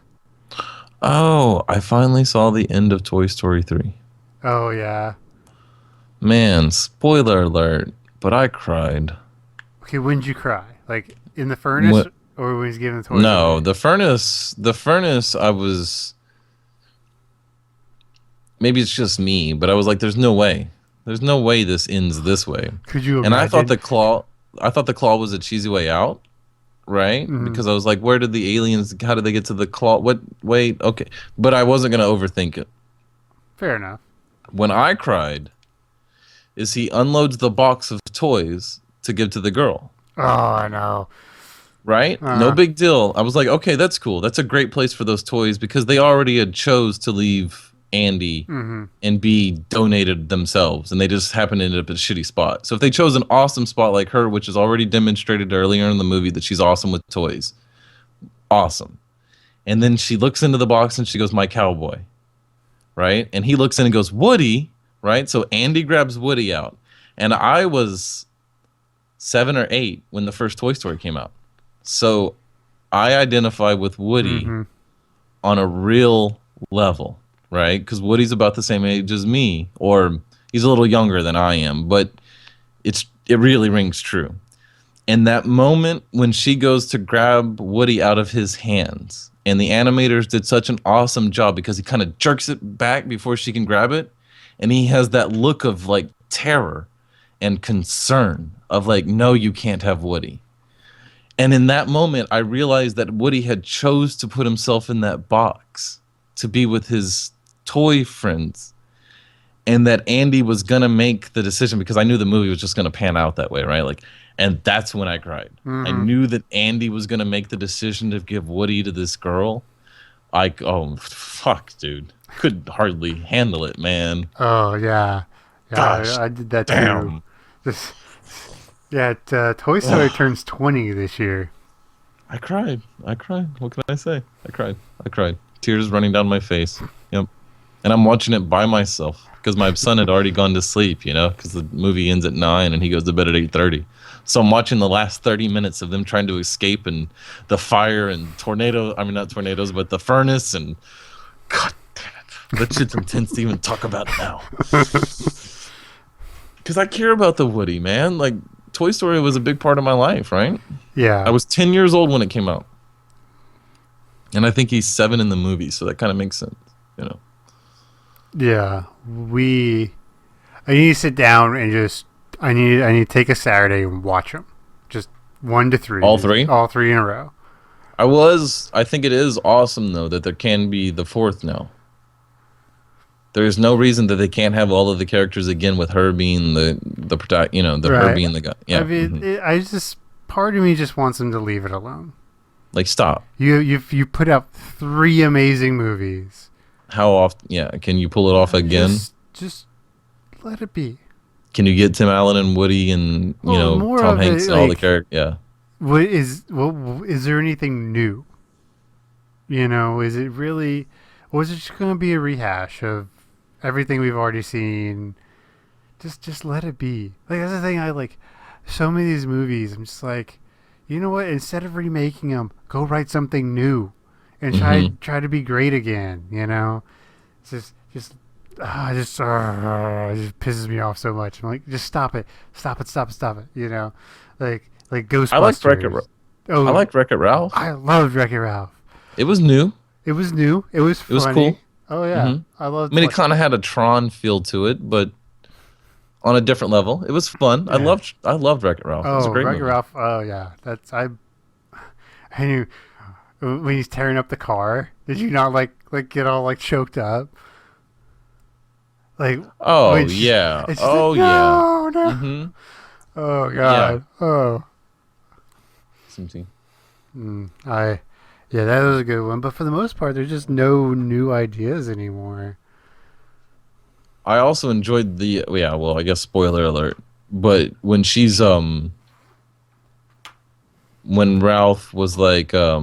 Oh, I finally saw the end of Toy Story 3. Oh, yeah. Man, spoiler alert, but I cried. Okay, when did you cry? Like, in the furnace? Or when he's giving the toys No, away? the furnace, I was... Maybe it's just me, but I was like, there's no way. There's no way this ends this way. Could you imagine? And I thought the claw was a cheesy way out, right? Mm-hmm. Because I was like, where did the aliens, how did they get to the claw? Wait, okay. But I wasn't going to overthink it. Fair enough. When I cried, is he unloads the box of toys to give to the girl. Oh, I know. Right? No big deal. I was like, okay, that's cool. That's a great place for those toys because they already had chose to leave Andy and be donated themselves, and they just happened to end up at a shitty spot. So if they chose an awesome spot like her, which is already demonstrated earlier in the movie that she's awesome with toys, awesome. And then she looks into the box and she goes, my cowboy, right? And he looks in and goes, Woody, right? So Andy grabs Woody out. And I was 7 or 8 when the first Toy Story came out. So I identify with Woody on a real level, right? Because Woody's about the same age as me, or he's a little younger than I am, but it really rings true. And that moment when she goes to grab Woody out of his hands, and the animators did such an awesome job because he kind of jerks it back before she can grab it, and he has that look of like terror and concern of like, no, you can't have Woody. And in that moment, I realized that Woody had chose to put himself in that box to be with his toy friends, and that Andy was going to make the decision because I knew the movie was just going to pan out that way, right? Like, and that's when I cried. I knew that Andy was going to make the decision to give Woody to this girl. Oh, fuck, dude. Could hardly handle it, man. Oh, yeah. Gosh, I did that damn. too. Toy Story turns 20 this year. I cried. What can I say? I cried. Tears running down my face. Yep. And I'm watching it by myself because my son had already gone to sleep, because the movie ends at 9 and he goes to bed at 8:30. So I'm watching the last 30 minutes of them trying to escape and the fire and not tornadoes, but the furnace, and God damn it. That shit's intense to even talk about now. Because I care about the Woody, man. Like, Toy Story was a big part of my life, right? Yeah. I was 10 years old when it came out. And I think he's 7 in the movie, so that kind of makes sense, Yeah. I need to sit down and I need to take a Saturday and watch them. Just 1 to 3. All 3? All 3 in a row. I think it is awesome, though, that there can be the 4th now. There's no reason that they can't have all of the characters again with her being the her being the guy. Yeah. I mean, part of me just wants them to leave it alone. Like, stop. You put out 3 amazing movies. How often? Yeah. Can you pull it off again? Just let it be. Can you get Tim Allen and Woody and Tom Hanks and all the characters? Yeah. is there anything new? You know, is it really, or is it just going to be a rehash of everything we've already seen? Just let it be. Like that's the thing. I like so many of these movies. I'm just like, you know what? Instead of remaking them, go write something new, and Hmm. try to be great again. You know, it's it just pisses me off so much. I'm like, just stop it, stop it. You know, like I liked Ghostbusters. I Oh, liked Wreck-It Ralph. I loved Wreck-It Ralph. It was new. It was new. It was It was funny. cool. Oh Hmm. yeah, I I loved mean, it like kind of had a Tron feel to it, but on a different level. It was fun. yeah. I loved Wreck-It Ralph. It was a Oh, great Wreck-It movie. Ralph. Oh yeah, that's I knew when he's tearing up the car. Did you not like get all like choked up? Like Oh when she's yeah. and she's like, Oh yeah. no, no. Mm-hmm. Oh Yeah. god. Oh. Something. I yeah, that was a good one. But for the most part, there's just no new ideas anymore. I also enjoyed the yeah, well, I guess spoiler alert. But when Ralph was like I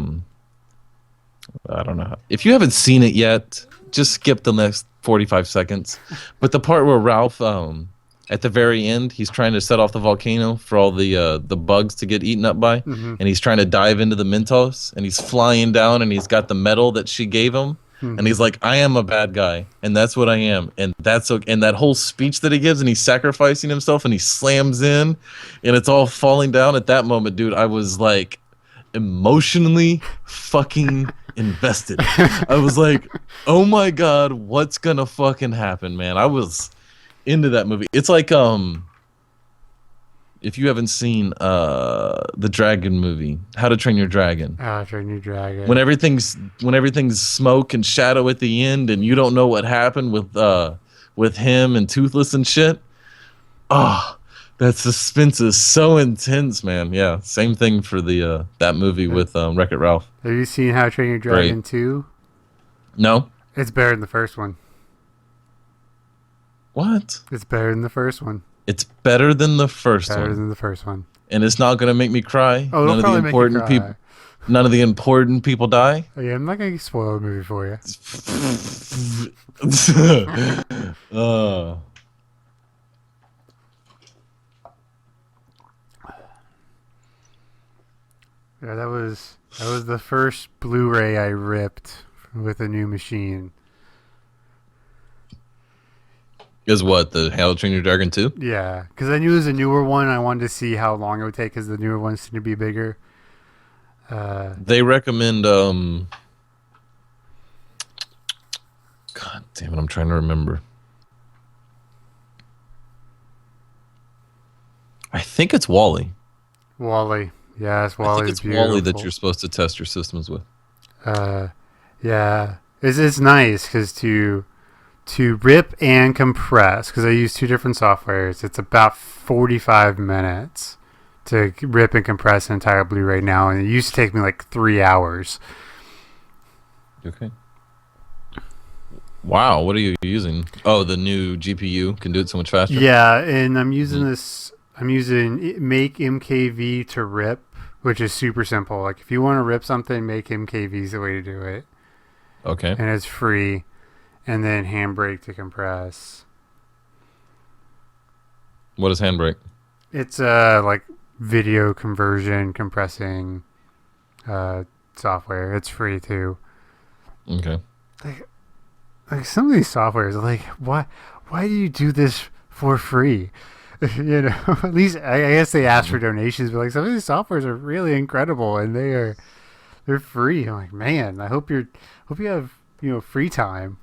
don't know. If you haven't seen it yet, just skip the next 45 seconds. But the part where Ralph at the very end, he's trying to set off the volcano for all the bugs to get eaten up by, Mm-hmm. and he's trying to dive into the Mentos, and he's flying down, and he's got the medal that she gave him, and Mm-hmm. he's like, "I am a bad guy, and that's what I am, and that's okay." And that whole speech that he gives, and he's sacrificing himself, and he slams in, and it's all falling down. At that moment, dude, I was like emotionally fucking invested. I was like, "Oh my god, what's gonna fucking happen, man?" I was into that movie. It's like if you haven't seen the Dragon movie, How to Train Your Dragon. Ah, Train Your When Dragon. everything's smoke and shadow at the end and you don't know what happened with him and Toothless and shit. Oh, that suspense is so intense, man. Yeah, same thing for the that movie with Wreck-It Ralph. Have you seen How to Train Your Great. Dragon 2? No? It's better than the first one. What? It's better than the first one. It's better than the first Better one. than the first one. And it's not gonna make me cry. Oh, it'll probably make you cry. None of the important people die. Oh, yeah, I'm not gonna spoil the movie for you. uh, Yeah, that was the first Blu-ray I ripped with a new machine. is what the How to Train Your Dragon 2? Yeah, because I knew it was a newer one. I wanted to see how long it would take because the newer ones seem to be bigger. They recommend God damn it, I'm trying to remember. I think it's Wally. Wally. Yes, I think Wally's it's beautiful. Wally that you're supposed to test your systems with. Uh, yeah, it's nice because to rip and compress because I use two different softwares. It's about 45 minutes to rip and compress an entire Blu-ray now, and it used to take me like 3 hours. Okay. Wow, what are you using? Oh, the new GPU can do it so much faster. Yeah, and I'm using Mhm. this. I'm using Make MKV to rip, which is super simple. Like if you want to rip something, Make MKV is the way to do it, Okay. and it's free. And then Handbrake to compress. What is Handbrake? It's like video conversion compressing software. It's free too. Okay. Like some of these softwares, are like why do you do this for free? You know, at least I guess they ask for donations, but like some of these softwares are really incredible and they're free. I'm like, man, hope you have free time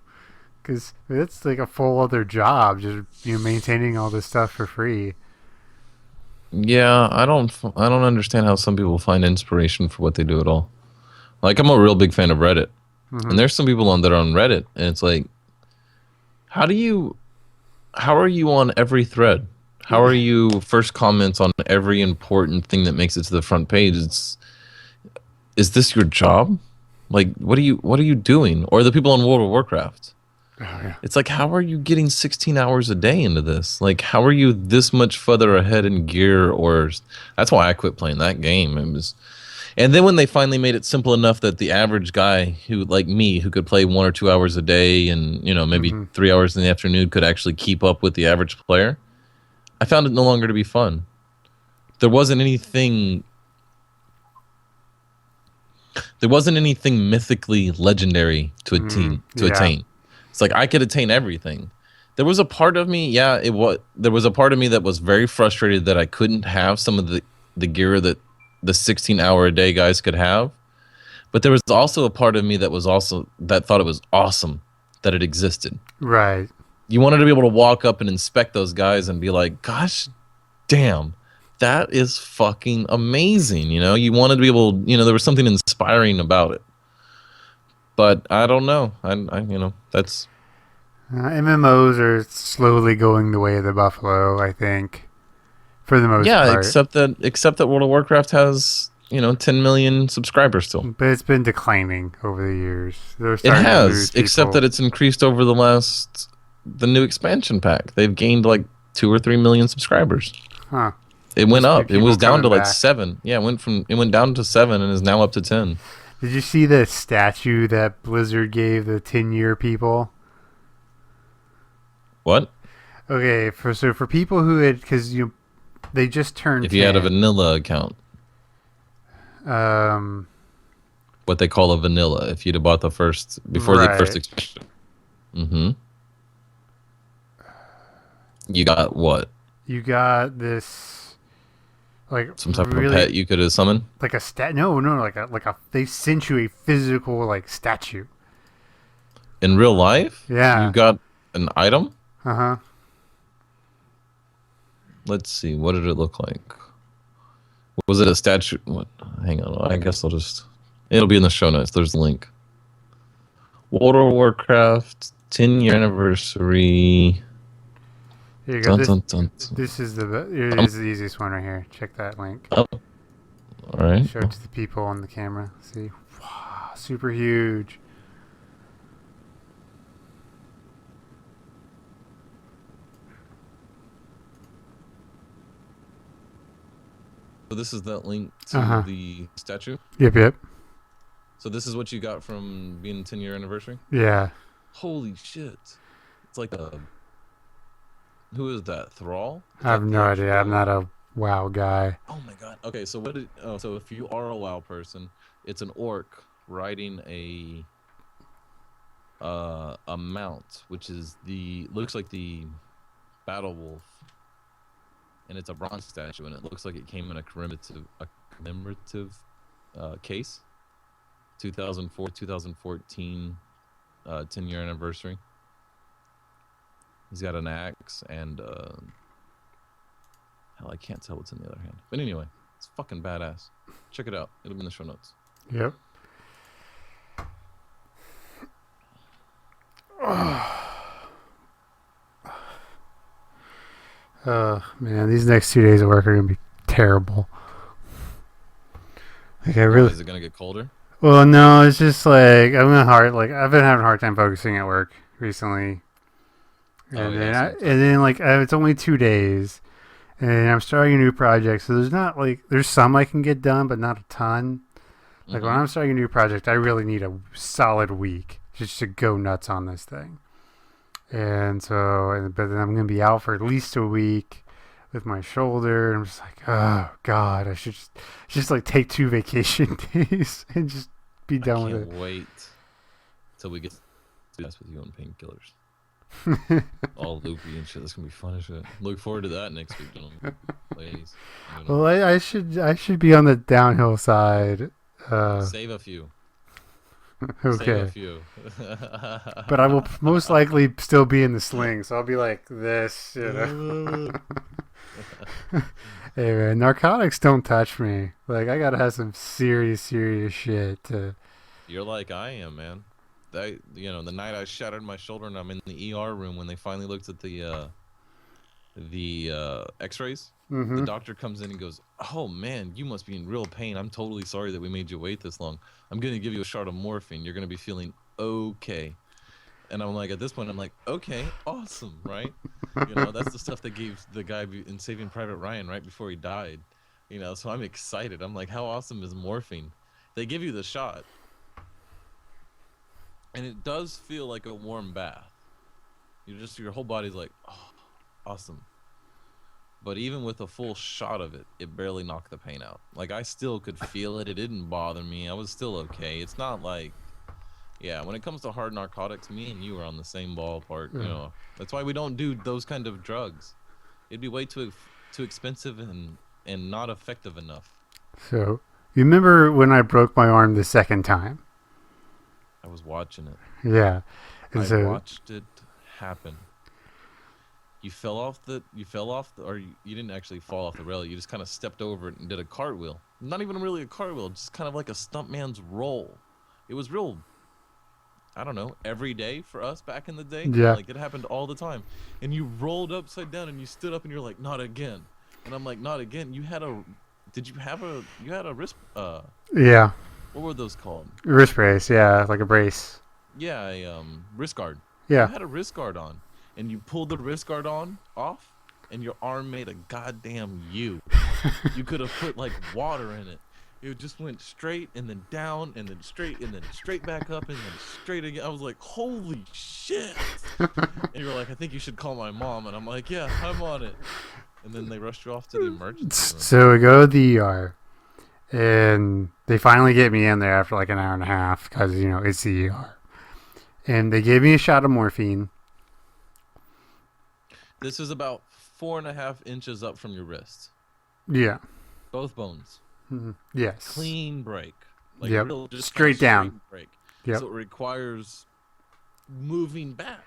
because that's like a full other job, just maintaining all this stuff for free. Yeah, I don't understand how some people find inspiration for what they do at all. Like I'm a real big fan of Reddit. Hmm. And there's some people on that are on Reddit and it's like how are you on every thread? How are you first comments on every important thing that makes it to the front page? Is this your job? Like what are you doing? Or the people on World of Warcraft. Oh, yeah. It's like, how are you getting 16 hours a day into this? Like, how are you this much further ahead in gear? Or that's why I quit playing that game. It was, and then when they finally made it simple enough that the average guy who, like me, who could play 1 or 2 hours a day and maybe Mm-hmm. 3 hours in the afternoon, could actually keep up with the average player, I found it no longer to be fun. There wasn't anything. There wasn't anything mythically legendary to attain. Yeah. It's like I could attain everything. There was a part of me, yeah, it was. There was a part of me that was very frustrated that I couldn't have some of the gear that the 16-hour a day guys could have. But there was also a part of me that was also that thought it was awesome that it existed. Right. You wanted to be able to walk up and inspect those guys and be like, "Gosh, damn, that is fucking amazing." You wanted to be able. There was something inspiring about it. But I don't know. That's MMOs are slowly going the way of the buffalo, I think, for the most yeah. part. Except that World of Warcraft has 10 million subscribers still. But it's been declining over the years. They're It starting to has, lose except people. that it's increased over the new expansion pack. They've gained like 2 or 3 million subscribers. Huh. It went Must be up. It people was down to coming like back. 7. Yeah, it went down to 7 and is now up to 10. Did you see the statue that Blizzard gave the 10-year people? What? Okay, for people who had, because they just turned If you had a 10. vanilla account, Um, what they call a vanilla, if you'd have bought the first before the first right. expansion. Mm-hmm. You got what? You got this, like, Some type of a really, pet you could have summoned? like a no, no, like a, they sent you a physical, like, statue. In real life? You Yeah. got an item? Uh huh. Let's see. What did it look like? Was it a statue? What? Hang on. I guess it'll be in the show notes. There's a link. World of Warcraft 10-year anniversary. Here you go. Dun, dun, dun, dun. This is this is the easiest one right here. Check that link. Oh, all right. Show it to the people on the camera. See, wow, super huge. So this is that link to Uh-huh. the statue. Yep. So this is what you got from being 10-year anniversary. Yeah. Holy shit! It's like a. Who is that? Thrall? Is I have that the no idea. I'm actual- not a WoW guy. Oh my god. Okay, so so if you are a WoW person, it's an orc riding a mount, which is looks like the battle wolf, and it's a bronze statue, and it looks like it came in a commemorative case. 2004, 2014, 10-year anniversary. He's got an axe and hell, I can't tell what's in the other hand. But anyway, it's fucking badass. Check it out. It'll be in the show notes. Yep. Oh man, these next 2 days of work are gonna be terrible. Like I Why, really. is it gonna get colder? Well, no, it's just like I've been having a hard time focusing at work recently, Oh, and yeah, then same thing. and then like it's only 2 days, and I'm starting a new project, so there's some I can get done, but not a ton. Like when Mhm. I'm starting a new project, I really need a solid week just to go nuts on this thing. But then I'm gonna be out for at least a week with my shoulder. And I'm just like, oh god, I should just like take 2 vacation days and just be I done can't with wait till we get to do this with you on painkillers. it. All loopy and shit. That's gonna be fun as shit. Look forward to that next week, gentlemen. Ladies. Well, I should be on the downhill side. Save a few. Save a Okay, few. but I will most likely still be in the sling, so I'll be like this. Hey man, narcotics don't touch me. Like I gotta have some serious shit to. You're like I am, man. The night I shattered my shoulder and I'm in the ER room when they finally looked at the X-rays. Mm-hmm. The doctor comes in and goes, "Oh man, you must be in real pain. I'm totally sorry that we made you wait this long. I'm gonna give you a shot of morphine. You're gonna be feeling okay." And I'm like, at this point, I'm like, okay, awesome, right? That's the stuff that gave the guy in Saving Private Ryan right before he died. So I'm excited. I'm like, how awesome is morphine? They give you the shot, and it does feel like a warm bath. Your whole body's like, oh, awesome. But even with a full shot of it, it barely knocked the pain out. Like, I still could feel it. It didn't bother me. I was still okay. It's not like, yeah, when it comes to hard narcotics, me and you are on the same ballpark. That's why we don't do those kind of drugs. It'd be way too expensive and not effective enough. So, you remember when I broke my arm the second time? I was watching it. Yeah. And I watched it happen. You fell off or you didn't actually fall off the rail. You just kind of stepped over it and did a cartwheel. Not even really a cartwheel, just kind of like a stuntman's roll. It was real, I don't know, every day for us back in the day. Yeah. Like, it happened all the time. And you rolled upside down and you stood up and you're like, not again. And I'm like, not again. You had a wrist, yeah. what were those called? Wrist brace, yeah, like a brace. Yeah, a wrist guard. Yeah. You had a wrist guard on. And you pulled the wrist guard off, and your arm made a goddamn U. You could have put like water in it. It just went straight and then down and then straight back up and then straight again. I was like, holy shit. And you're like, I think you should call my mom. And I'm like, yeah, I'm on it. And then they rushed you off to the emergency room. So we go to the ER, and they finally get me in there after like an hour and a half because, it's the ER. And they gave me a shot of morphine. This is about 4.5 inches up from your wrist. Yeah. Both bones. Mm-hmm. Yes. Clean break. Like, yep. Real, just straight down. Break. Yep. So it requires moving back.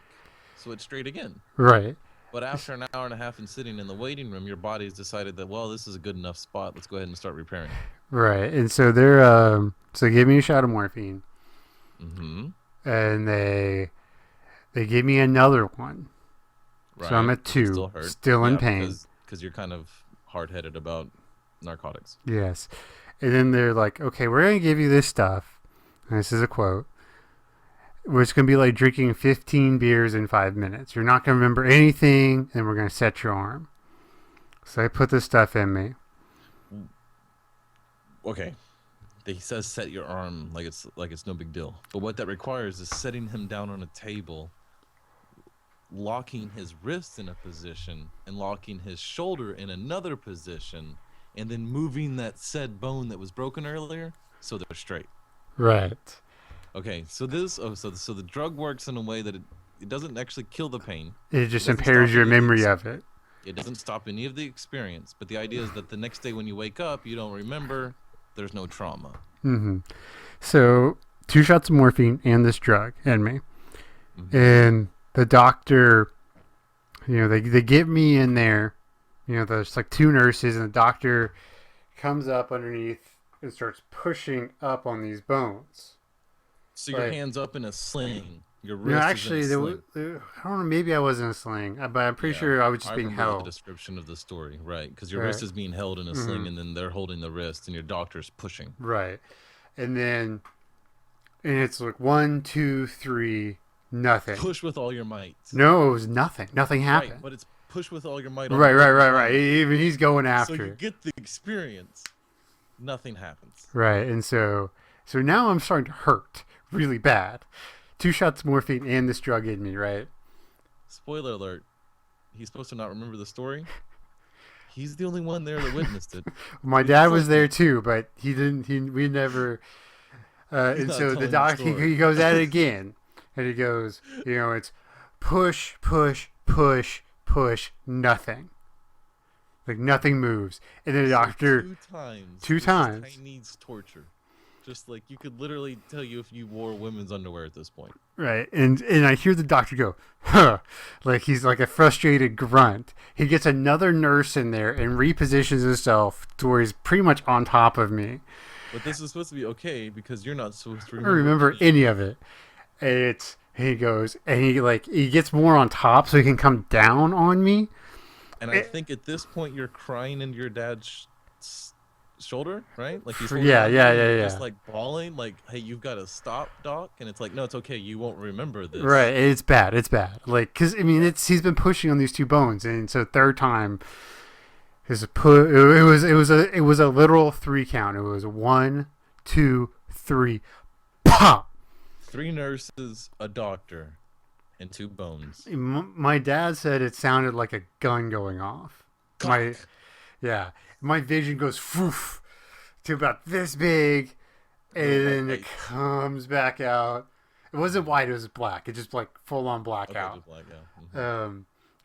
So it's straight again. Right. But after an hour and a half and sitting in the waiting room, your body's decided that, well, this is a good enough spot. Let's go ahead and start repairing. Right. And so so they gave me a shot of morphine. Mm-hmm. And they gave me another one. Right. So I'm at 2, still in pain. Because you're kind of hard-headed about narcotics. Yes. And then they're like, okay, we're going to give you this stuff. And this is a quote. It's going to be like drinking 15 beers in 5 minutes. You're not going to remember anything, and we're going to set your arm. So they put this stuff in me. Okay. He says set your arm like it's no big deal. But what that requires is setting him down on a table, locking his wrist in a position, and locking his shoulder in another position, and then moving that said bone that was broken earlier so they're straight. Right. Okay, so so the drug works in a way that it doesn't actually kill the pain. It just impairs your memory of it. It doesn't stop any of the experience, but the idea is that the next day when you wake up, you don't remember, there's no trauma. Mm-hmm. So 2 shots of morphine and this drug in me. Mm-hmm. And the doctor, they get me in there. There's like 2 nurses, and the doctor comes up underneath and starts pushing up on these bones. So your hand's up in a sling. Your wrist actually, is in a sling. I don't know. Maybe I was in a sling, but I'm pretty sure I was just being held. The description of the story, right? Because your wrist is being held in a sling, and then they're holding the wrist, and your doctor's pushing. Right, and it's like 1, 2, 3, nothing. Push with all your might. No, it was nothing. Nothing happened. Right, but it's push with all your might. Right. Even he's going after. So you get the experience. Nothing happens. Right, and so now I'm starting to hurt really bad. 2 shots of morphine and this drug in me, right? Spoiler alert. He's supposed to not remember the story. He's the only one there that witnessed it. My dad was there too, but he didn't. We never. And so the doctor he goes at it again, and he goes, it's push, push, push, push, nothing. Like nothing moves, and then the doctor 2 times. This guy needs torture. Just like you could literally tell you if you wore women's underwear at this point. Right, and I hear the doctor go, huh, like he's like a frustrated grunt. He gets another nurse in there and repositions himself to where he's pretty much on top of me. But this is supposed to be okay because you're not supposed to remember any of it. And he goes, and he gets more on top so he can come down on me. And I think at this point you're crying into your dad's shoulder, right? Like he's holding Yeah, on to yeah, you, and yeah, you're just yeah. like bawling, like, "Hey, you've got to stop, doc." And it's like, "No, it's okay. You won't remember Right, this." it's bad. It's bad. Like, cause I mean, Yeah. it's he's been pushing on these two bones, and so third time is a put. It was a literal 3 count. It was 1, 2, 3, pop. Three nurses, a doctor, and two bones. My dad said it sounded like a gun going off. My Cock. Yeah, my vision goes foof to about this big, and The then it white. comes back out. It wasn't white; it was black. It just like full on Okay, blackout. just black. Yeah.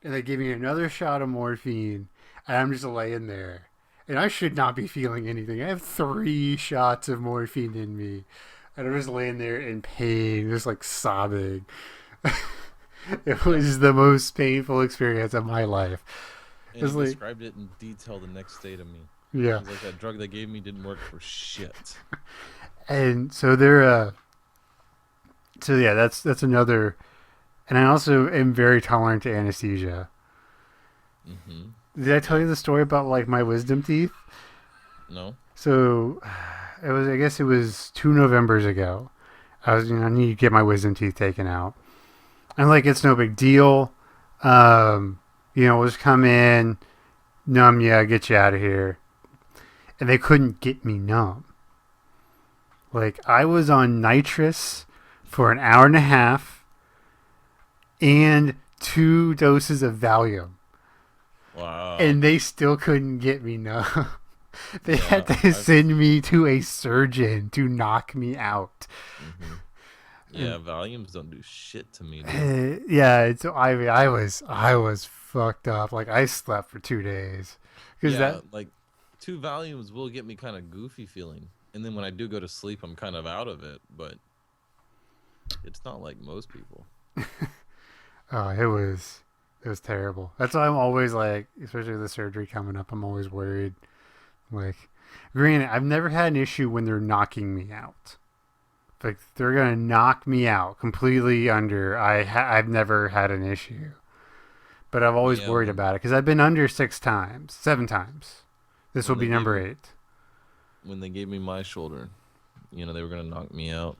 And they give me another shot of morphine, and I'm just laying there, and I should not be feeling anything. I have 3 shots of morphine in me, and I'm just laying there in pain, just like sobbing. It Yeah. was the most painful experience of my life. And he It's like, described it in detail the next day to me. yeah, He's like, "That drug they gave me didn't work for shit." and so they're so yeah, that's another. And I also am very tolerant to anesthesia. Mm-hmm. Did I tell Yeah. you the story about like my wisdom teeth? No. So it was, I guess it was 2 Novembers ago. I need to get my wisdom teeth taken out, and like it's no big deal. We'll just come in, numb you, get you out of here, and they couldn't get me numb. Like I was on nitrous for an hour and a half and 2 doses of Valium, Wow. and they still couldn't get me numb. They had Yeah. to I've. send me to a surgeon to knock me out. Mm-hmm. And Yeah. Valiums don't do shit to me, dude. yeah, I was fucked up. Like I slept for 2 days because that Yeah. Like, two Valiums will get me kind of goofy feeling, and then when I do go to sleep, I'm kind of out of it. But it's not like most people. it was terrible. That's why I'm always like, especially with the surgery coming up, I'm always worried. Like, granted, I've never had an issue when they're knocking me out. Like they're gonna knock me out completely under. I've never had an issue, but I've always Yeah. worried about it because I've been under 6 times, 7 times. This will When be they gave number me 8. when they gave me my shoulder, they were gonna knock me out,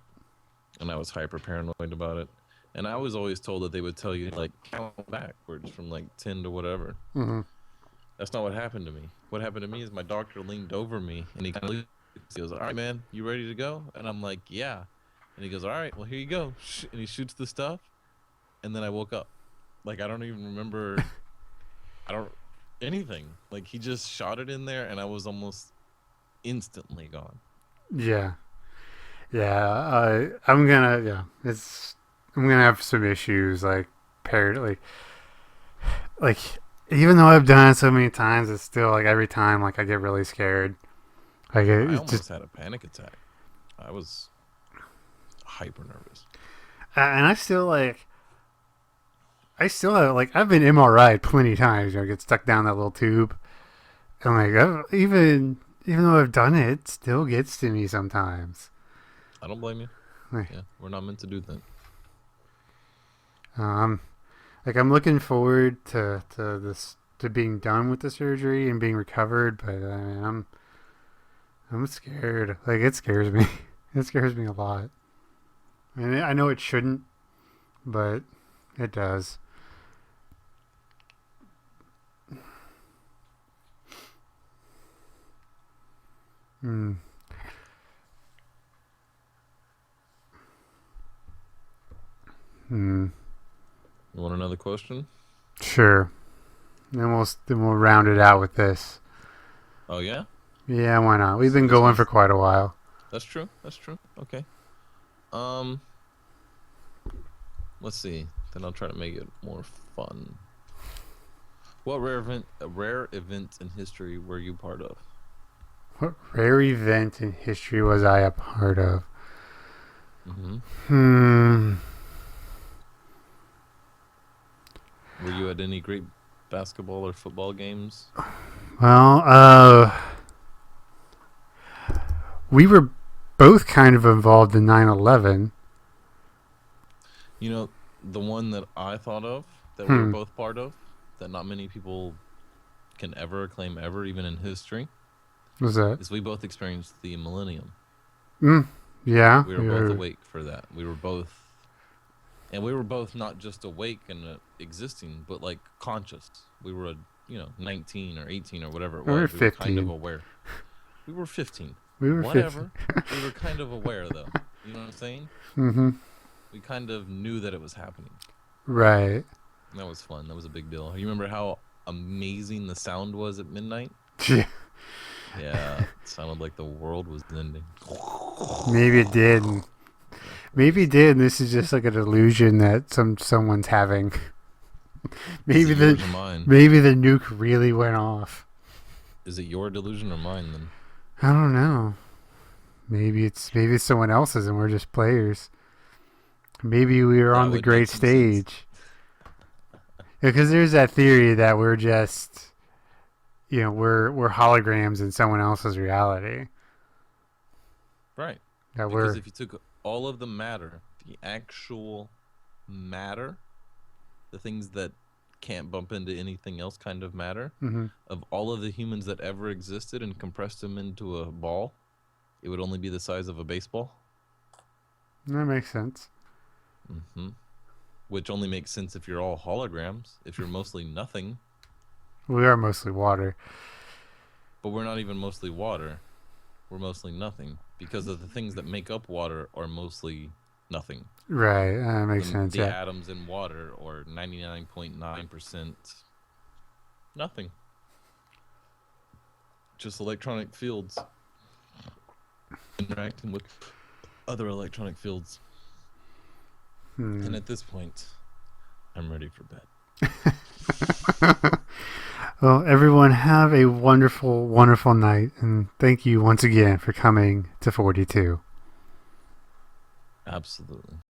and I was hyper paranoid about it. And I was always told that they would tell you like count backwards from like 10 to whatever. Mm-hmm. That's not what happened to me. What happened to me is my doctor leaned over me and he kind of goes, "All right, man, you ready to go?" And I'm like, "Yeah." And he goes, "All right, well here you go." And he shoots the stuff, and then I woke up. Like I don't even remember. I don't anything. Like he just shot it in there, and I was almost instantly gone. Yeah, yeah. I'm gonna yeah. I'm gonna have some issues like paired like even though I've done it so many times, it's still like every time like I get really scared. Like I it's just almost had a panic attack. I was hyper nervous. and I still have like I've been MRI'd plenty of times. Get stuck down that little tube, and like even though I've done it, it still gets to me sometimes. I don't blame you. Like, Yeah, we're not meant to do that. um, like I'm looking forward to this to being done with the surgery and being recovered, but I mean, I'm scared. Like it scares me. It scares me a lot. I mean, I know it shouldn't, but it does. Hmm. Hmm. You want another question? Sure. Then we'll round it out with this. Oh yeah, Yeah, why not? We've so been this going for one's quite a while. that's true. That's true. Okay. Um, let's see. Then I'll try to make it more fun. What rare event in history were you part of? What rare event in history was I a part of? Mm-hmm. Hmm. Were you at any great basketball or football games? Well, we were both kind of involved in 9/11. You know, the one that I thought of that we were Hmm. both part of, that not many people can ever claim ever, even in history, Was that? is we both experienced the millennium. Mm, yeah. We were both awake for that. We were both not just awake and existing, but like conscious. We were, 19 or 18 or whatever it We were was. We were kind of 15. aware. We were 15. We were 15. Whatever. We were kind of aware, though. You know what I'm saying? Mm-hmm. We kind of knew that it was happening. Right. And that was fun. That was a big deal. You remember how amazing the sound was at midnight? Yeah. Yeah, it sounded like the world was ending. Maybe it did. Maybe it did. And this is just like an illusion that someone's having. Maybe Is it yours or mine? maybe the nuke really went off. Is it your delusion or mine then? I don't know. Maybe it's someone else's and we're just players. Maybe we were That on the would great make some sense. stage. Because there's that theory that we're just, we're holograms in someone else's reality. Right. That Because we're if you took all of the matter, the actual matter, the things that can't bump into anything else kind of matter, hmm of all of the humans that ever existed and compressed them into a ball, it would only be the size of a baseball. that makes sense. hmm Which only makes sense if you're all holograms, if you're mostly nothing. We are mostly water. But we're not even mostly water. We're mostly nothing. Because of the things that make up water are mostly nothing. Right. That makes sense. The Yeah. atoms in water are 99.9% nothing. Just electronic fields interacting with other electronic fields. And at this point, I'm ready for bed. Well, everyone have a wonderful, wonderful night. And thank you once again for coming to 42. Absolutely.